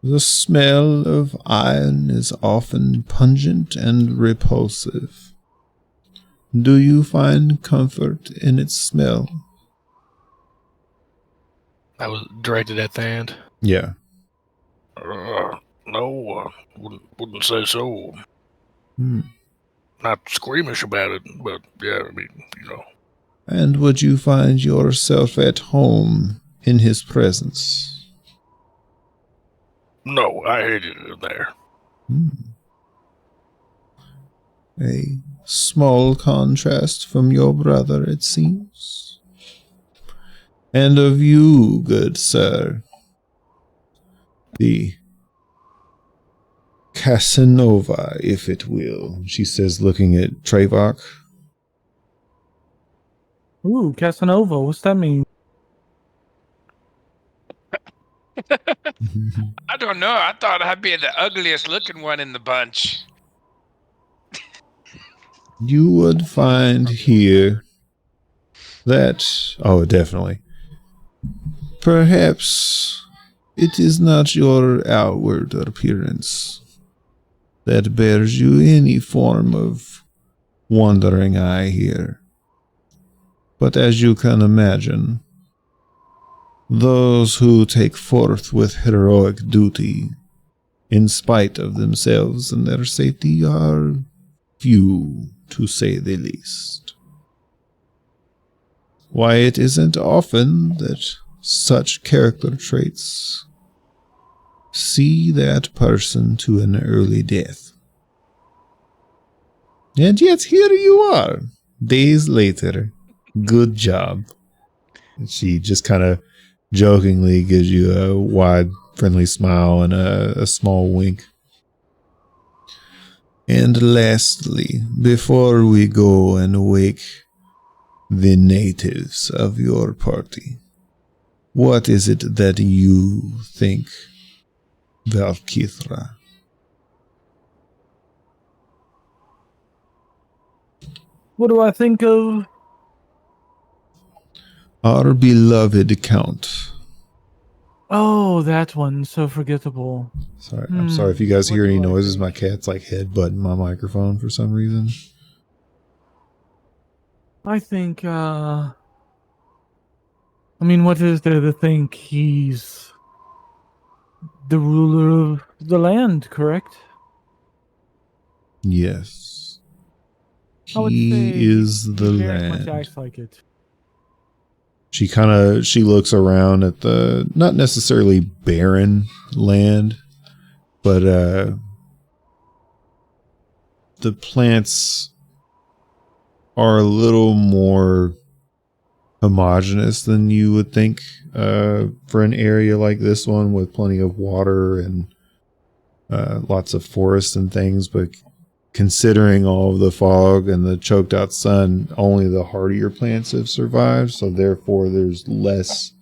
A: The smell of iron is often pungent and repulsive. Do you find comfort in its smell?
B: That was directed at Thand.
A: Yeah.
B: No, wouldn't say so. Not squeamish about it, but yeah, I mean,
A: And would you find yourself at home in his presence?
B: No, I hated it there.
A: A small contrast from your brother, it seems. And of you, good sir, the Casanova, if it will, she says, looking at Trevok.
C: Ooh, Casanova, what's that mean?
D: I don't know. I thought I'd be the ugliest looking one in the bunch.
A: You would find here that, oh, definitely. Perhaps it is not your outward appearance that bears you any form of wandering eye here. But as you can imagine, those who take forth with heroic duty, in spite of themselves and their safety, are few, to say the least. Why, it isn't often that such character traits see that person to an early death. And yet here you are, days later. Good job. And she just kind of jokingly gives you a wide, friendly smile and a small wink. And lastly, before we go and wake the natives of your party, what is it that you think, Valkithra?
C: What do I think of?
A: Our beloved Count.
C: Oh, that one. So forgettable.
A: Sorry, I'm sorry if you guys
C: What
A: hear any
C: do I
A: noises.
C: think?
A: My cat's like headbutting my microphone for some reason.
C: I think, I mean, what is there to think? He's the ruler of the land, correct?
A: Yes.
C: I would
A: He
C: say
A: is
C: he
A: the
C: very much
A: land.
C: acts like it.
A: She looks around at the not necessarily barren land, but the plants are a little more homogeneous than you would think for an area like this one with plenty of water and lots of forest and things. But considering all of the fog and the choked out sun, only the hardier plants have survived. So therefore there's less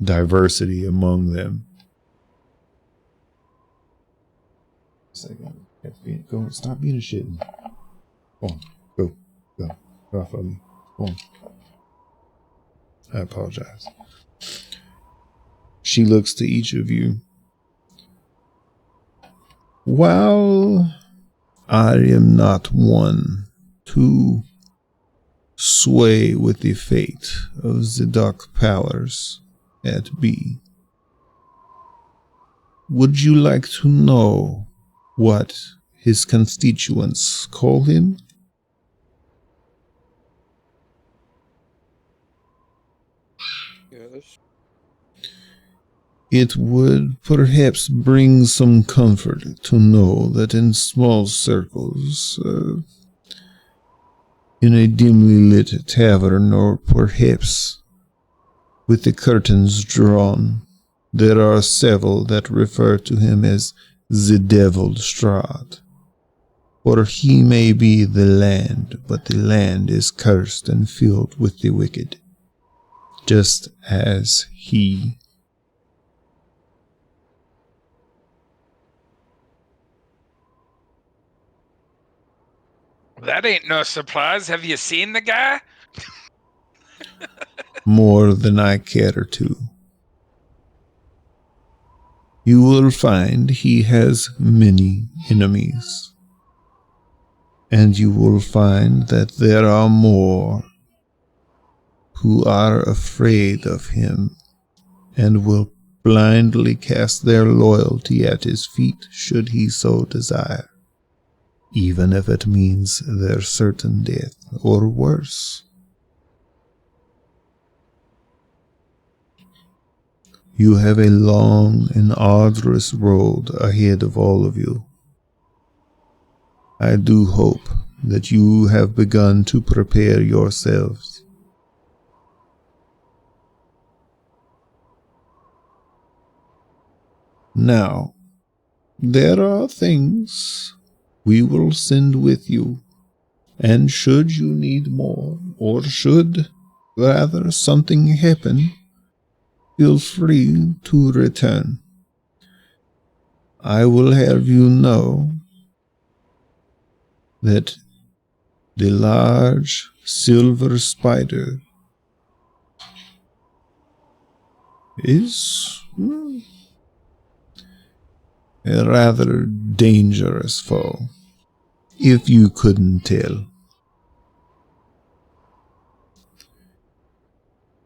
A: diversity among them. Go, stop being a shit. Go on, go. Get off of me. Go on. I apologize. She looks to each of you. While I am not one to sway with the fate of the dark powers at B, would you like to know what his constituents call him?
E: Yes.
A: It would perhaps bring some comfort to know that in small circles, in a dimly lit tavern, or perhaps with the curtains drawn, there are several that refer to him as the Devil Strahd. For he may be the land, but the land is cursed and filled with the wicked, just as he.
D: That ain't no surprise. Have you seen the guy?
A: More than I care to. You will find he has many enemies, and you will find that there are more who are afraid of him and will blindly cast their loyalty at his feet should he so desire, even if it means their certain death or worse. You have a long and arduous road ahead of all of you. I do hope that you have begun to prepare yourselves. Now, there are things we will send with you, and should you need more, or should rather something happen, feel free to return. I will have you know that the large silver spider is a rather dangerous foe, if you couldn't tell.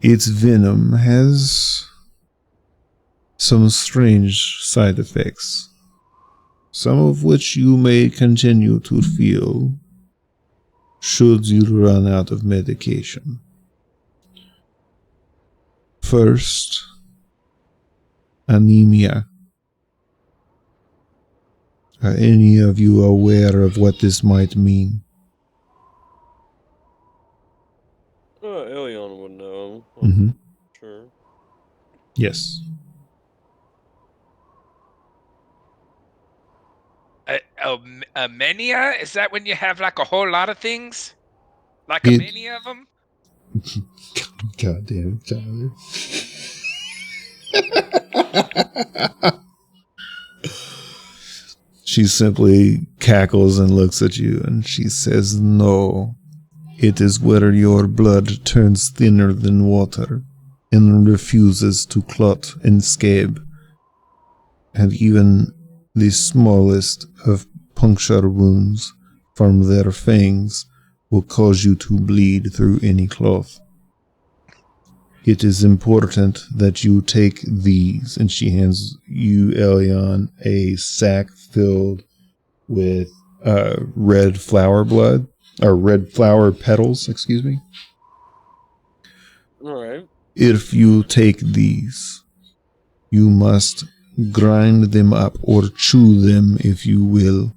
A: Its venom has some strange side effects, some of which you may continue to feel should you run out of medication. First, anemia. Are any of you aware of what this might mean?
E: Elion would know.
A: Mm-hmm.
E: Sure.
A: Yes.
D: A mania? Is that when you have like a whole lot of things? Like a mania of them?
A: God damn it, Tyler. She simply cackles and looks at you, and she says, "No, it is where your blood turns thinner than water, and refuses to clot and scab, and even the smallest of puncture wounds from their fangs will cause you to bleed through any cloth. It is important that you take these, and she hands you, Elion, a sack filled with red flower blood, or red flower petals, excuse me.
E: All right.
A: If you take these, you must grind them up or chew them if you will.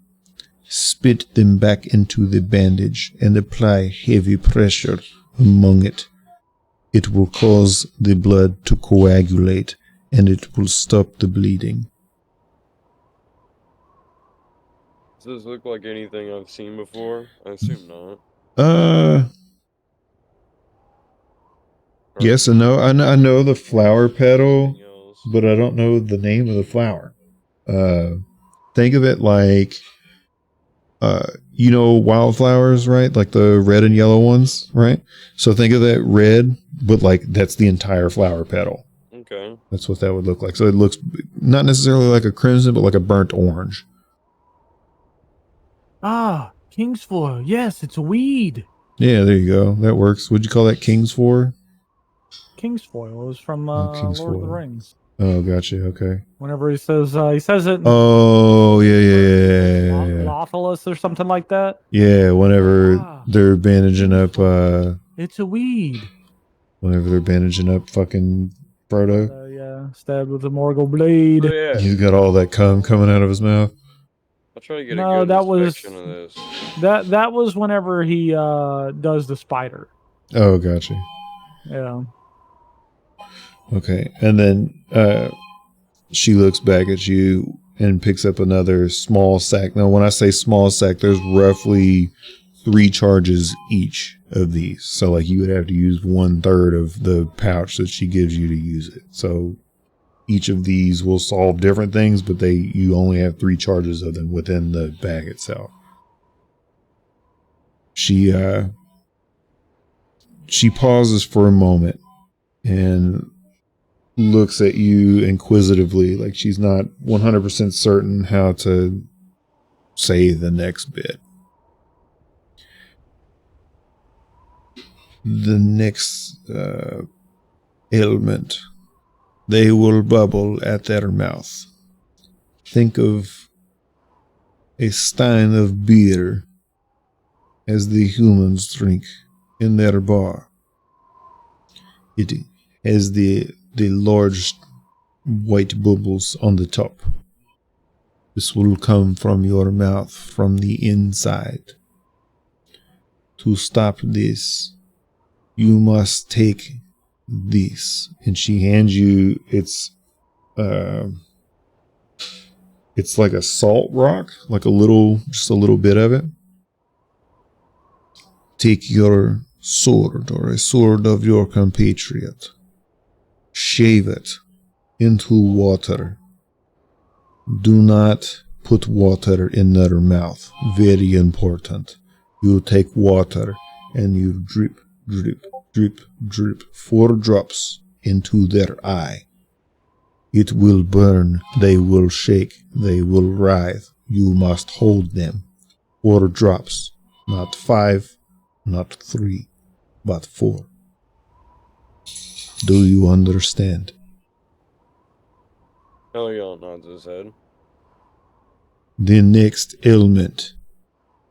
A: Spit them back into the bandage and apply heavy pressure among it. It will cause the blood to coagulate and it will stop the bleeding.
E: Does this look like anything I've seen before? I assume not. Or
A: Yes and no. I know the flower petal,
E: anything else?
A: but I don't know the name of the flower. Think of it like, wildflowers, right? Like the red and yellow ones, right? So think of that red, but like that's the entire flower petal.
E: Okay.
A: That's what that would look like. So it looks not necessarily like a crimson, but like a burnt orange.
C: Ah, Kingsfoil. Yes, it's a weed.
A: Yeah, there you go. That works. Would you call that King's Four?
C: Kingsfoil is from
A: King's
C: Lord of the
A: Foil.
C: Rings.
A: Oh, gotcha. Okay.
C: Whenever he says it.
A: Oh, yeah.
C: Lawfulus or something like that.
A: Yeah, whenever
C: Ah.
A: they're bandaging up,
C: It's a weed.
A: fucking Frodo.
C: Yeah, stabbed with a Morgul blade.
E: Oh, yeah.
A: He's got all that cum coming out of his mouth.
E: I'll try to get
C: No,
E: a good
C: that was-
E: inspection of this.
C: That was whenever he does the spider.
A: Oh, gotcha.
C: Yeah.
A: Okay. And then she looks back at you and picks up another small sack. Now, when I say small sack, there's roughly 3 charges each of these. So, like, you would have to use 1/3 of the pouch that she gives you to use it. So, each of these will solve different things, but you only have 3 charges of them within the bag itself. She pauses for a moment and looks at you inquisitively, like she's not 100% certain how to say the next bit. The next ailment, they will bubble at their mouth. Think of a stein of beer as the humans drink in their bar. It has the large white bubbles on the top. This will come from your mouth from the inside. To stop this, you must take this. And she hands you, it's like a salt rock, like just a little bit of it. Take your sword or a sword of your compatriot. Shave it into water. Do not put water in their mouth. Very important. You take water and you drip, drip, drip, drip 4 drops into their eye. It will burn. They will shake. They will writhe. You must hold them. 4 drops. Not 5, not 3, but 4. Do you understand?
E: Elion nods his head.
A: The next ailment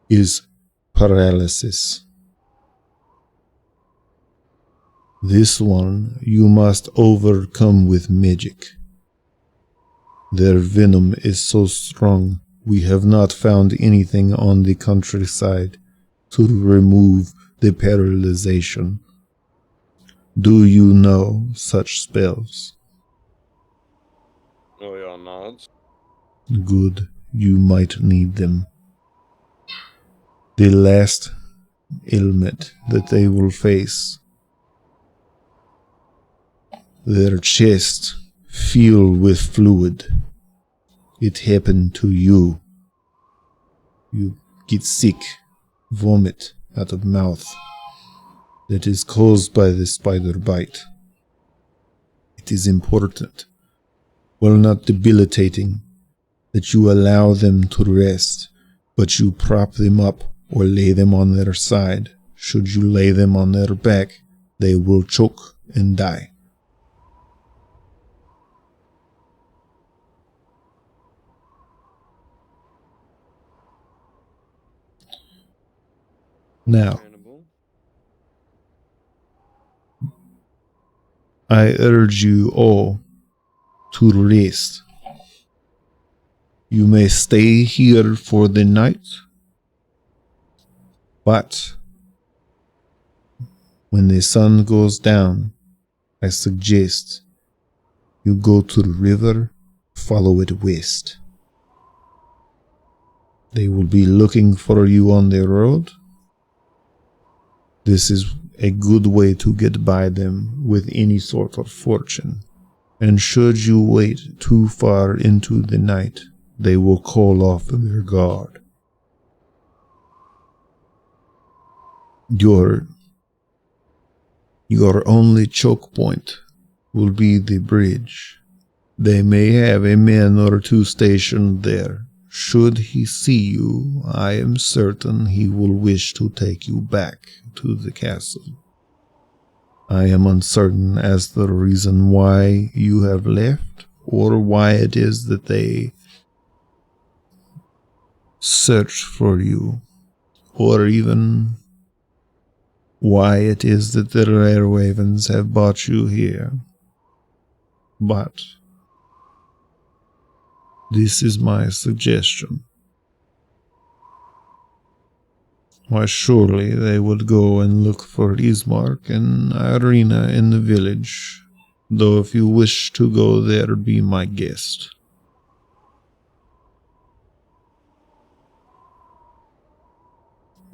A: is paralysis. This one you must overcome with magic. Their venom is so strong, we have not found anything on the countryside to remove the paralyzation. Do you know such spells?
E: Elion nods.
A: Good, you might need them. The last ailment that they will face, their chest filled with fluid. It happened to you. You get sick, vomit out of mouth. That is caused by the spider bite. it is important, while not debilitating, that you allow them to rest, but you prop them up or lay them on their side. Should you lay them on their back, they will choke and die. Now, I urge you all to rest. You may stay here for the night, but when the sun goes down, I suggest you go to the river, follow it west. They will be looking for you on the road. This is a good way to get by them with any sort of fortune. And should you wait too far into the night, they will call off their guard. Your only choke point will be the bridge. They may have a man or two stationed there. Should he see you, I am certain he will wish to take you back to the castle. I am uncertain as to the reason why you have left, or why it is that they search for you, or even why it is that the rare ravens have brought you here. But this is my suggestion. Why, surely they would go and look for Ismark and Irina in the village, though if you wish to go there, be my guest.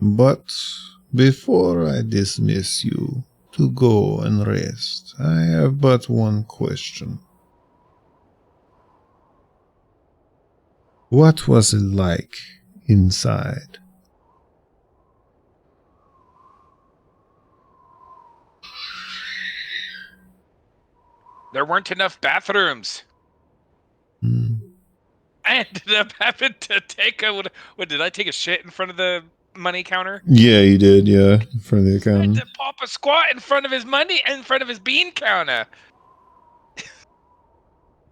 A: But before I dismiss you to go and rest, I have but one question. What was it like inside?
D: There weren't enough bathrooms. I ended up having to take what did I take a shit in front of the money counter?
A: Yeah, you did, yeah. In front of the accountant.
D: I had to pop a squat in front of his money, in front of his bean counter.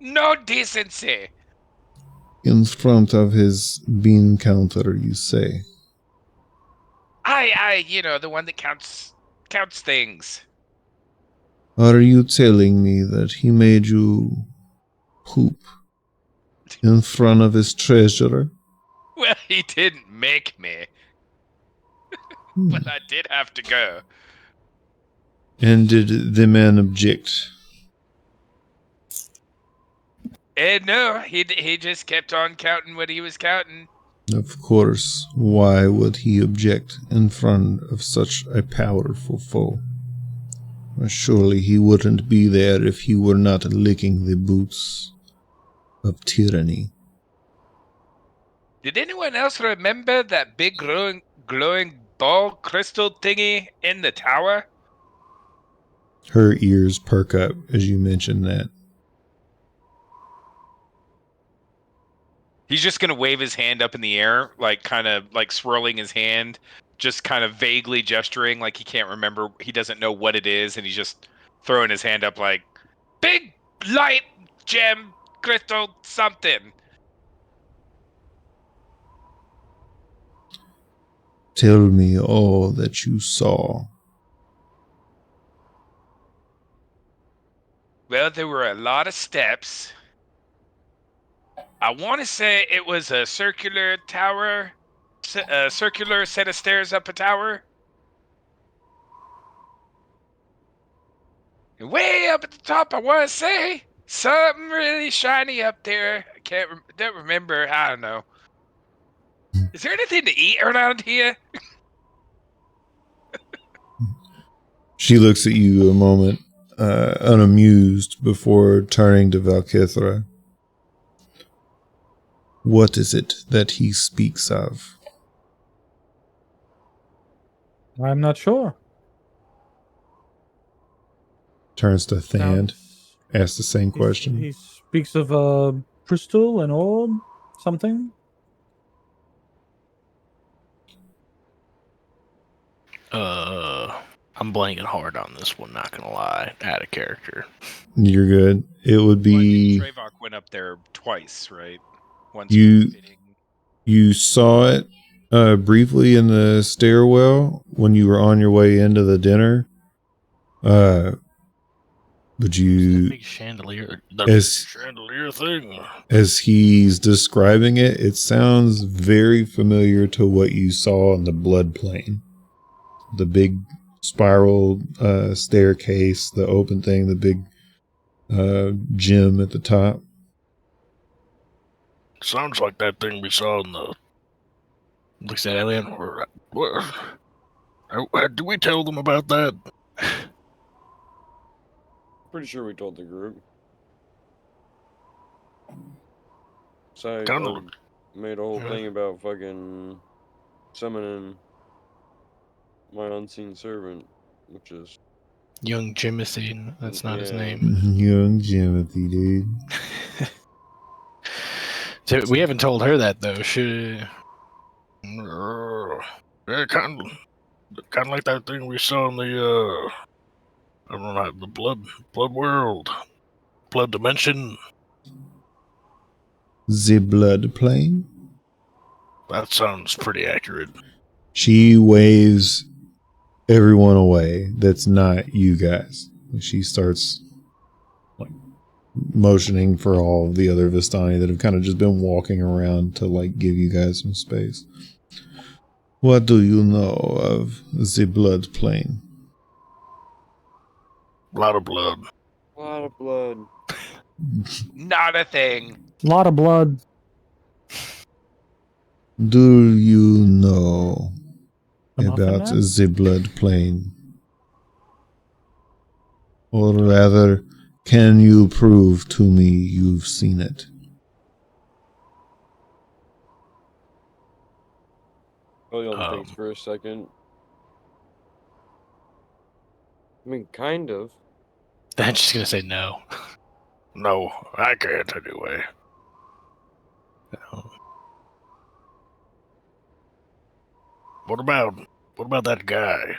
D: No decency.
A: In front of his bean counter, you say.
D: The one that counts things.
A: Are you telling me that he made you poop in front of his treasurer?
D: Well, he didn't make me. But I did have to go.
A: And did the man object?
D: No, he just kept on counting what he was counting.
A: Of course, why would he object in front of such a powerful foe? Surely he wouldn't be there if he were not licking the boots of tyranny.
D: Did anyone else remember that big glowing ball crystal thingy in the tower?
A: Her ears perk up as you mention that.
D: He's just gonna wave his hand up in the air, kind of swirling his hand, just kind of vaguely gesturing like he can't remember, he doesn't know what it is, and he's just throwing his hand up like, big light gem crystal something.
A: Tell me all that you saw.
D: Well, there were a lot of steps. I want to say it was a circular tower, a circular set of stairs up a tower. And way up at the top, I want to say something really shiny up there. I don't remember. I don't know. Is there anything to eat around here?
A: She looks at you a moment, unamused, before turning to Valkithra. What is it that he speaks of?
C: I'm not sure.
A: Turns to Thand. ask the same question?
C: He speaks of crystal and orb, something.
B: I'm blanking hard on this one, not gonna lie. Out of character.
A: You're good. It would be...
D: Well, I think Trevok went up there twice, right? Once
A: You-
D: fitting.
A: You saw it briefly in the stairwell when you were on your way into the dinner. But
B: That
A: you...
B: big chandelier. Chandelier thing.
A: As he's describing it, it sounds very familiar to what you saw in the blood plane. The big spiral staircase, the open thing, the big gym at the top.
B: Sounds like that thing we saw in the... Looks at alien. What? Did we tell them about that?
E: Pretty sure we told the group. So I
B: Kinda
E: made a whole thing about fucking summoning my unseen servant, which is
B: Young Jimothy. That's not his
E: Yeah.
B: name.
A: Young Jimothy, dude.
B: So we haven't told her that though. Should... Yeah, kind of like that thing we saw in the I don't know, the blood world, blood dimension.
A: The blood plane.
B: That sounds pretty accurate.
A: She waves everyone away that's not you guys. She starts like motioning for all the other Vistani that have kind of just been walking around to like give you guys some space. What do you know of the blood plane?
B: A lot of blood.
E: a lot of blood.
D: Not a thing.
C: A lot of blood.
A: Do you know
C: The Muffin
A: about
C: Man?
A: the blood plane? Or rather, can you prove to me you've seen it?
E: William thinks for a second. I mean, kind of.
B: I'm just gonna say no. No, I can't anyway. No. What about that guy?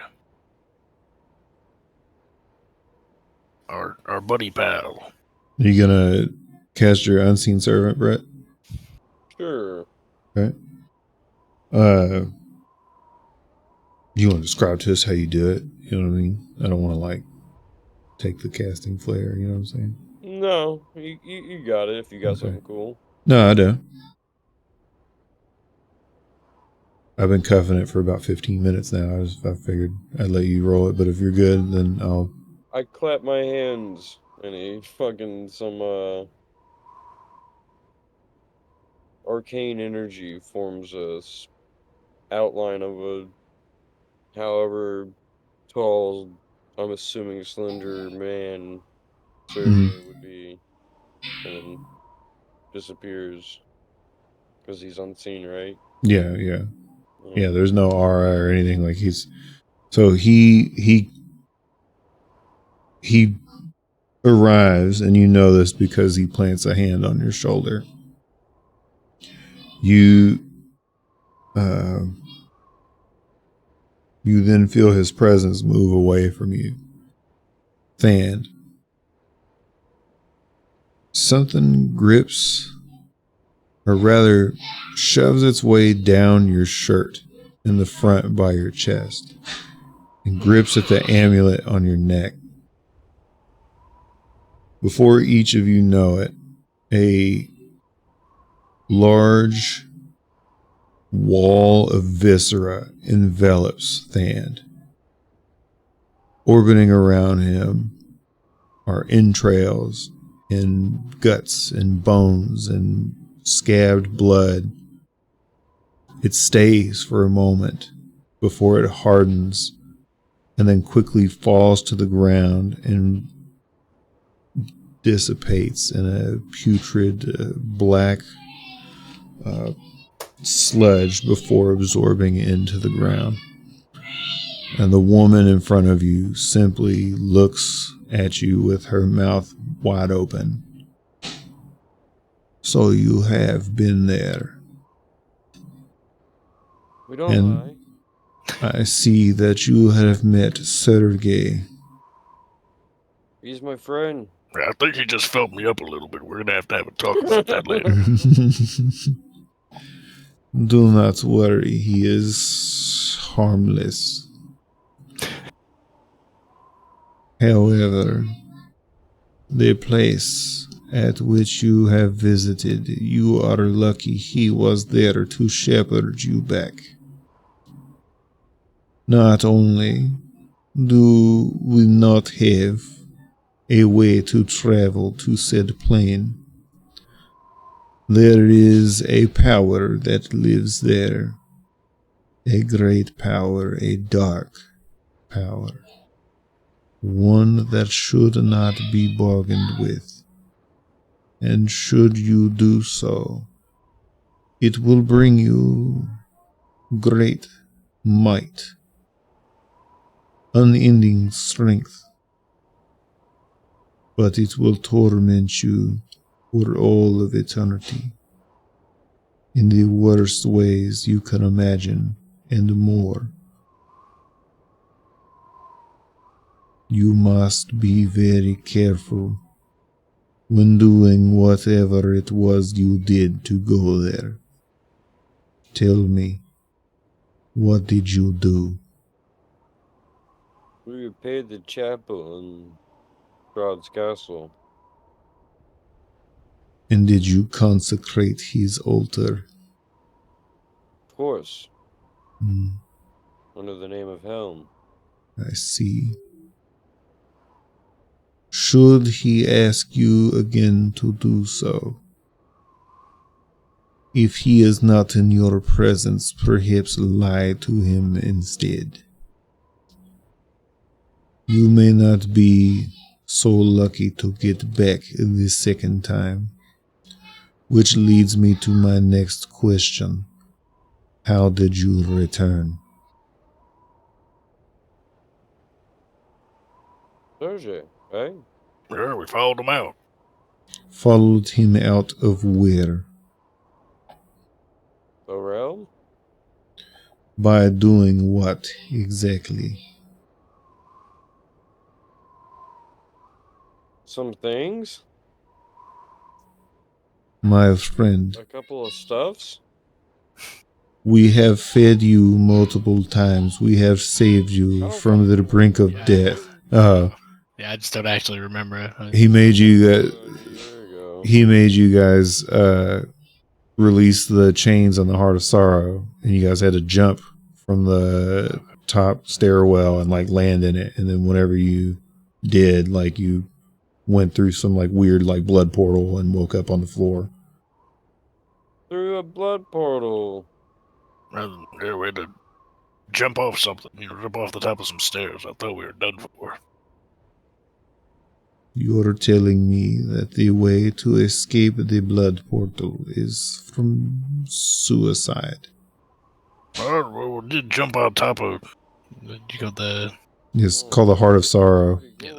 B: Our buddy pal.
A: Are you gonna cast your unseen servant, Brett?
E: Sure.
A: Okay. You want to describe to us how you do it? You know what I mean? I don't want to like take the casting flair. You know what I'm saying?
E: No, you got it if you got
A: Okay.
E: something cool.
A: No, I do. I've been cuffing it for about 15 minutes now. I figured I'd let you roll it, but if you're good, then I'll...
E: I clap my hands and he fucking some arcane energy forms a outline of a however tall, I'm assuming slender man Sergey would be, and then disappears because he's unseen, right?
A: Yeah. Yeah, there's no aura or anything. Like he's... So he arrives, and you know this because he plants a hand on your shoulder. You then feel his presence move away from you. Than. Something grips, or rather shoves its way down your shirt in the front by your chest and grips at the amulet on your neck. Before each of you know it, a large wall of viscera envelops Thand. Orbiting around him are entrails and guts and bones and scabbed blood. It stays for a moment before it hardens and then quickly falls to the ground and dissipates in a putrid black sludge before absorbing into the ground. And the woman in front of you simply looks at you with her mouth wide open. So you have been there.
E: We don't
A: And
E: lie.
A: I see that you have met Sergei.
E: He's my friend.
B: I think he just felt me up a little bit. We're going to have a talk about that later.
A: Do not worry, he is harmless. However, the place at which you have visited, you are lucky he was there to shepherd you back. Not only do we not have a way to travel to said plane, there is a power that lives there. A great power, a dark power. One that should not be bargained with. And should you do so, it will bring you great might, unending strength, but it will torment you for all of eternity, in the worst ways you can imagine, and more. You must be very careful when doing whatever it was you did to go there. Tell me, what did you do?
E: We repaired the chapel in Strahd's castle.
A: And did you consecrate his altar?
E: Of course.
A: Hmm,
E: Under the name of Helm.
A: I see. Should he ask you again to do so? If he is not in your presence, perhaps lie to him instead. You may not be so lucky to get back the second time. Which leads me to my next question. How did you return?
E: Thursday, right?
B: Yeah, we followed him out.
A: Followed him out of where?
E: The realm?
A: By doing what exactly?
E: Some things?
A: My friend,
E: A couple of stuffs?
A: we have fed you multiple times. We have saved you from the brink of death.
B: Yeah, I just don't actually remember it.
A: He made you
E: There you go.
A: he made you guys release the chains on the Heart of Sorrow, and you guys had to jump from the top stairwell and like land in it, and then whenever you did, like you went through some like weird like blood portal and woke up on the floor.
E: Through a blood portal.
B: Yeah, we had to jump off something, jump off the top of some stairs. I thought we were done for.
A: You're telling me that the way to escape the blood portal is from suicide.
B: Well, we did jump on top of. You got the.
A: It's called the Heart of Sorrow.
B: Yeah.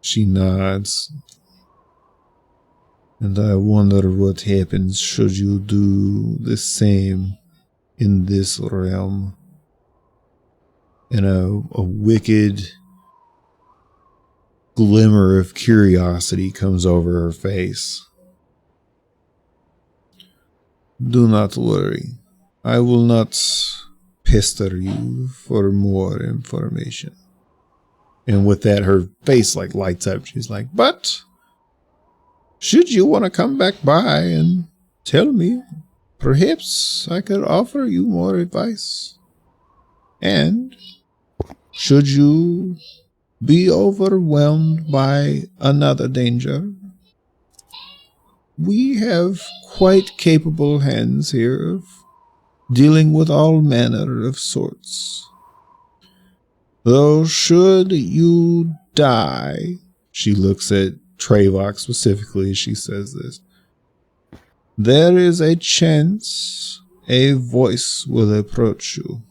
A: She nods. And I wonder what happens should you do the same in this realm. And a wicked glimmer of curiosity comes over her face. Do not worry. I will not pester you for more information. And with that, her face like lights up. She's like, but should you want to come back by and tell me, perhaps I could offer you more advice. And should you be overwhelmed by another danger, we have quite capable hands here of dealing with all manner of sorts. Though should you die, she looks at Trayvok specifically as she says this, there is a chance a voice will approach you.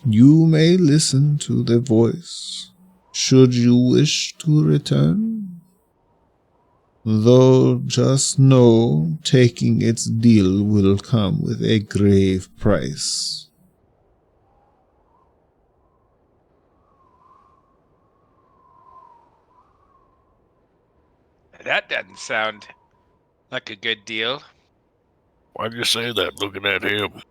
A: You may listen to the voice, should you wish to return. Though just know taking its deal will come with a grave price.
D: That doesn't sound like a good deal.
B: Why'd you say that looking at him?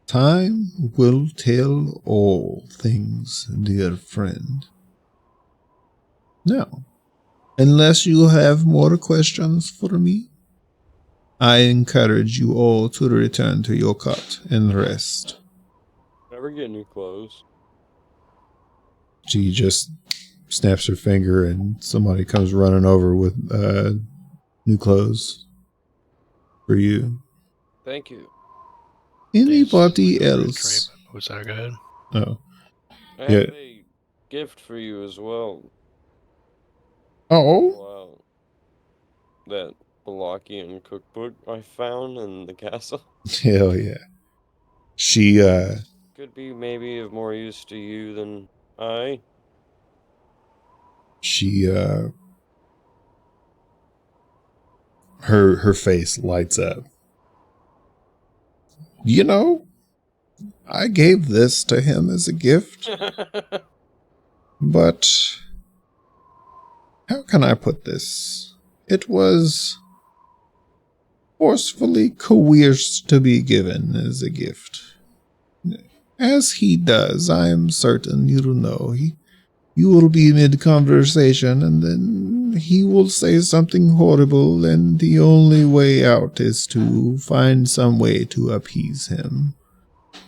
A: Time will tell all things, dear friend. Now, unless you have more questions for me, I encourage you all to return to your cot and rest.
E: Never get new clothes.
A: She just snaps her finger and somebody comes running over with new clothes for you.
E: Thank you.
A: Anybody else?
B: Was that good?
A: Oh.
E: I
A: Yeah.
E: have a gift for you as well.
A: Oh?
E: Wow. That Balakian cookbook I found in the castle.
A: Hell yeah. She,
E: Could be maybe of more use to you than I.
A: her face lights up. You know, I gave this to him as a gift, but how can I put this? It was forcefully coerced to be given as a gift. As he does, I am certain you'll know. You will be mid-conversation, and then he will say something horrible, and the only way out is to find some way to appease him.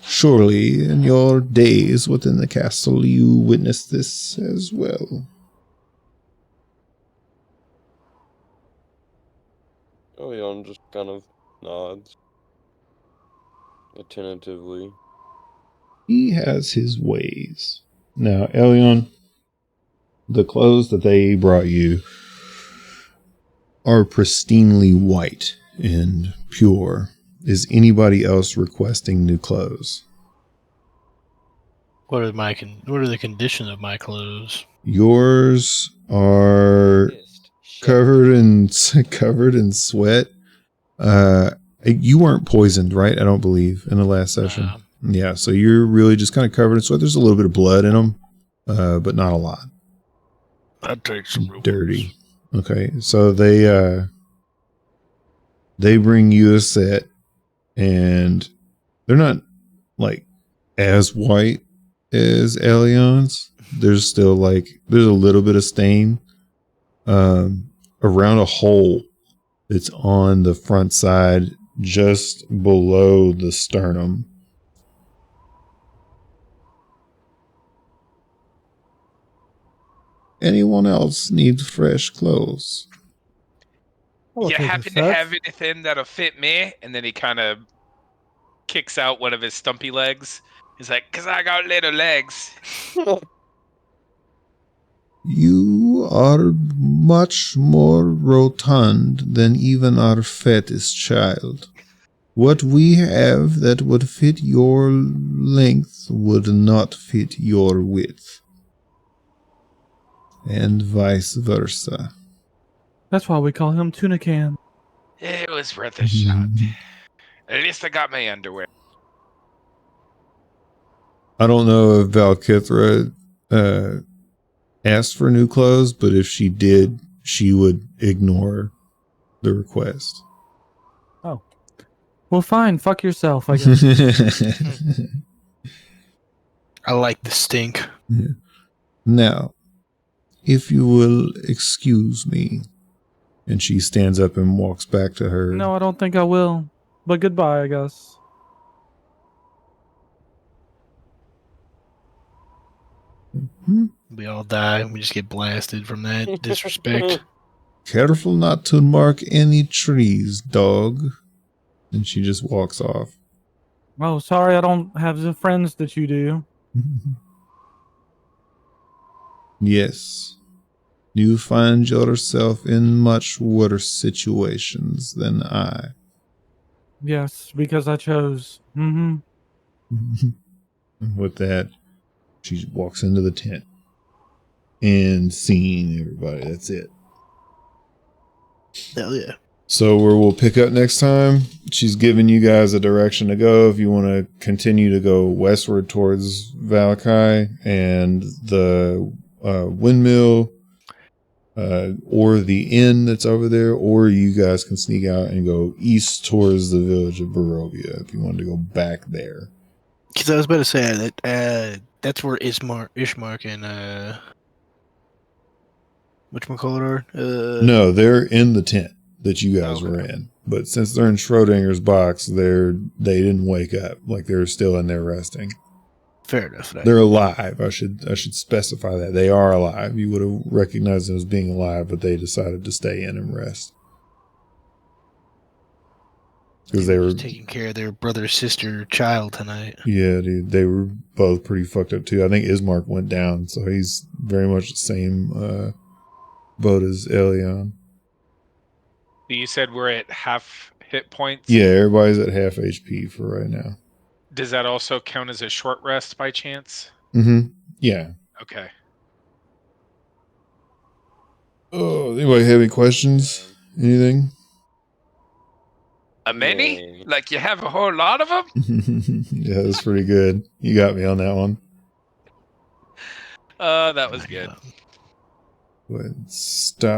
A: Surely, in your days within the castle, you witnessed this as well.
E: Elion just kind of nods. Attentively.
A: He has his ways. Now, Elion, the clothes that they brought you are pristinely white and pure. Is anybody else requesting new clothes?
B: What are the condition of my clothes?
A: Yours are covered in sweat. You weren't poisoned, right? I don't believe in the last session. Yeah, so you're really just kind of covered in sweat. There's a little bit of blood in them, but not a lot.
B: I'd take some real
A: dirty. Okay, so they bring you a set, and they're not like as white as Elion's. There's still there's a little bit of stain around a hole that's on the front side just below the sternum. Anyone else need fresh clothes?
D: You happen to have anything that'll fit me? And then he kind of kicks out one of his stumpy legs. He's like, 'cause I got little legs.
A: You are much more rotund than even our fattest child. What we have that would fit your length would not fit your width. And vice versa.
C: That's why we call him Tuna Can.
D: It was worth a shot. At least I got my underwear.
A: I don't know if Valkithra asked for new clothes, but if she did, she would ignore the request.
C: Oh. Well, fine. Fuck yourself, I guess.
B: I like the stink.
A: Yeah. Now, if you will excuse me. And she stands up and walks back to her.
C: No, I don't think I will. But goodbye, I guess.
A: Mm-hmm.
B: We all die. We just get blasted from that disrespect.
A: Careful not to mark any trees, dog. And she just walks off.
C: Oh, sorry, I don't have the friends that you do.
A: Yes. You find yourself in much worse situations than I.
C: Yes, because I chose. Mm-hmm.
A: With that, she walks into the tent and seeing everybody. That's it.
B: Hell yeah.
A: So where we'll pick up next time, she's giving you guys a direction to go if you want to continue to go westward towards Valakai and the windmill, or the inn that's over there, or you guys can sneak out and go east towards the village of Barovia if you wanted to go back there.
B: Because I was about to say that that's where Ishmark and whatchamacallit are.
A: No, they're in the tent that you guys
B: Okay.
A: were in. But since they're in Schrodinger's box, they didn't wake up. Like they're still in there resting.
B: Fair enough.
A: They're alive. I should specify that. They are alive. You would have recognized them as being alive, but they decided to stay in and rest. Because they were
B: taking care of their brother, sister, child tonight.
A: Yeah, dude. They were both pretty fucked up too. I think Ismark went down, so he's very much the same boat as Elion.
D: You said we're at half hit points?
A: Yeah, everybody's at half HP for right now.
D: Does that also count as a short rest by chance?
A: Mm-hmm. Yeah.
D: Okay.
A: Oh, anybody have any questions? Anything?
D: A many?
E: Yeah.
D: Like you have a whole lot of them?
A: Yeah, that's pretty good. You got me on that one.
D: That was good.
A: But stop.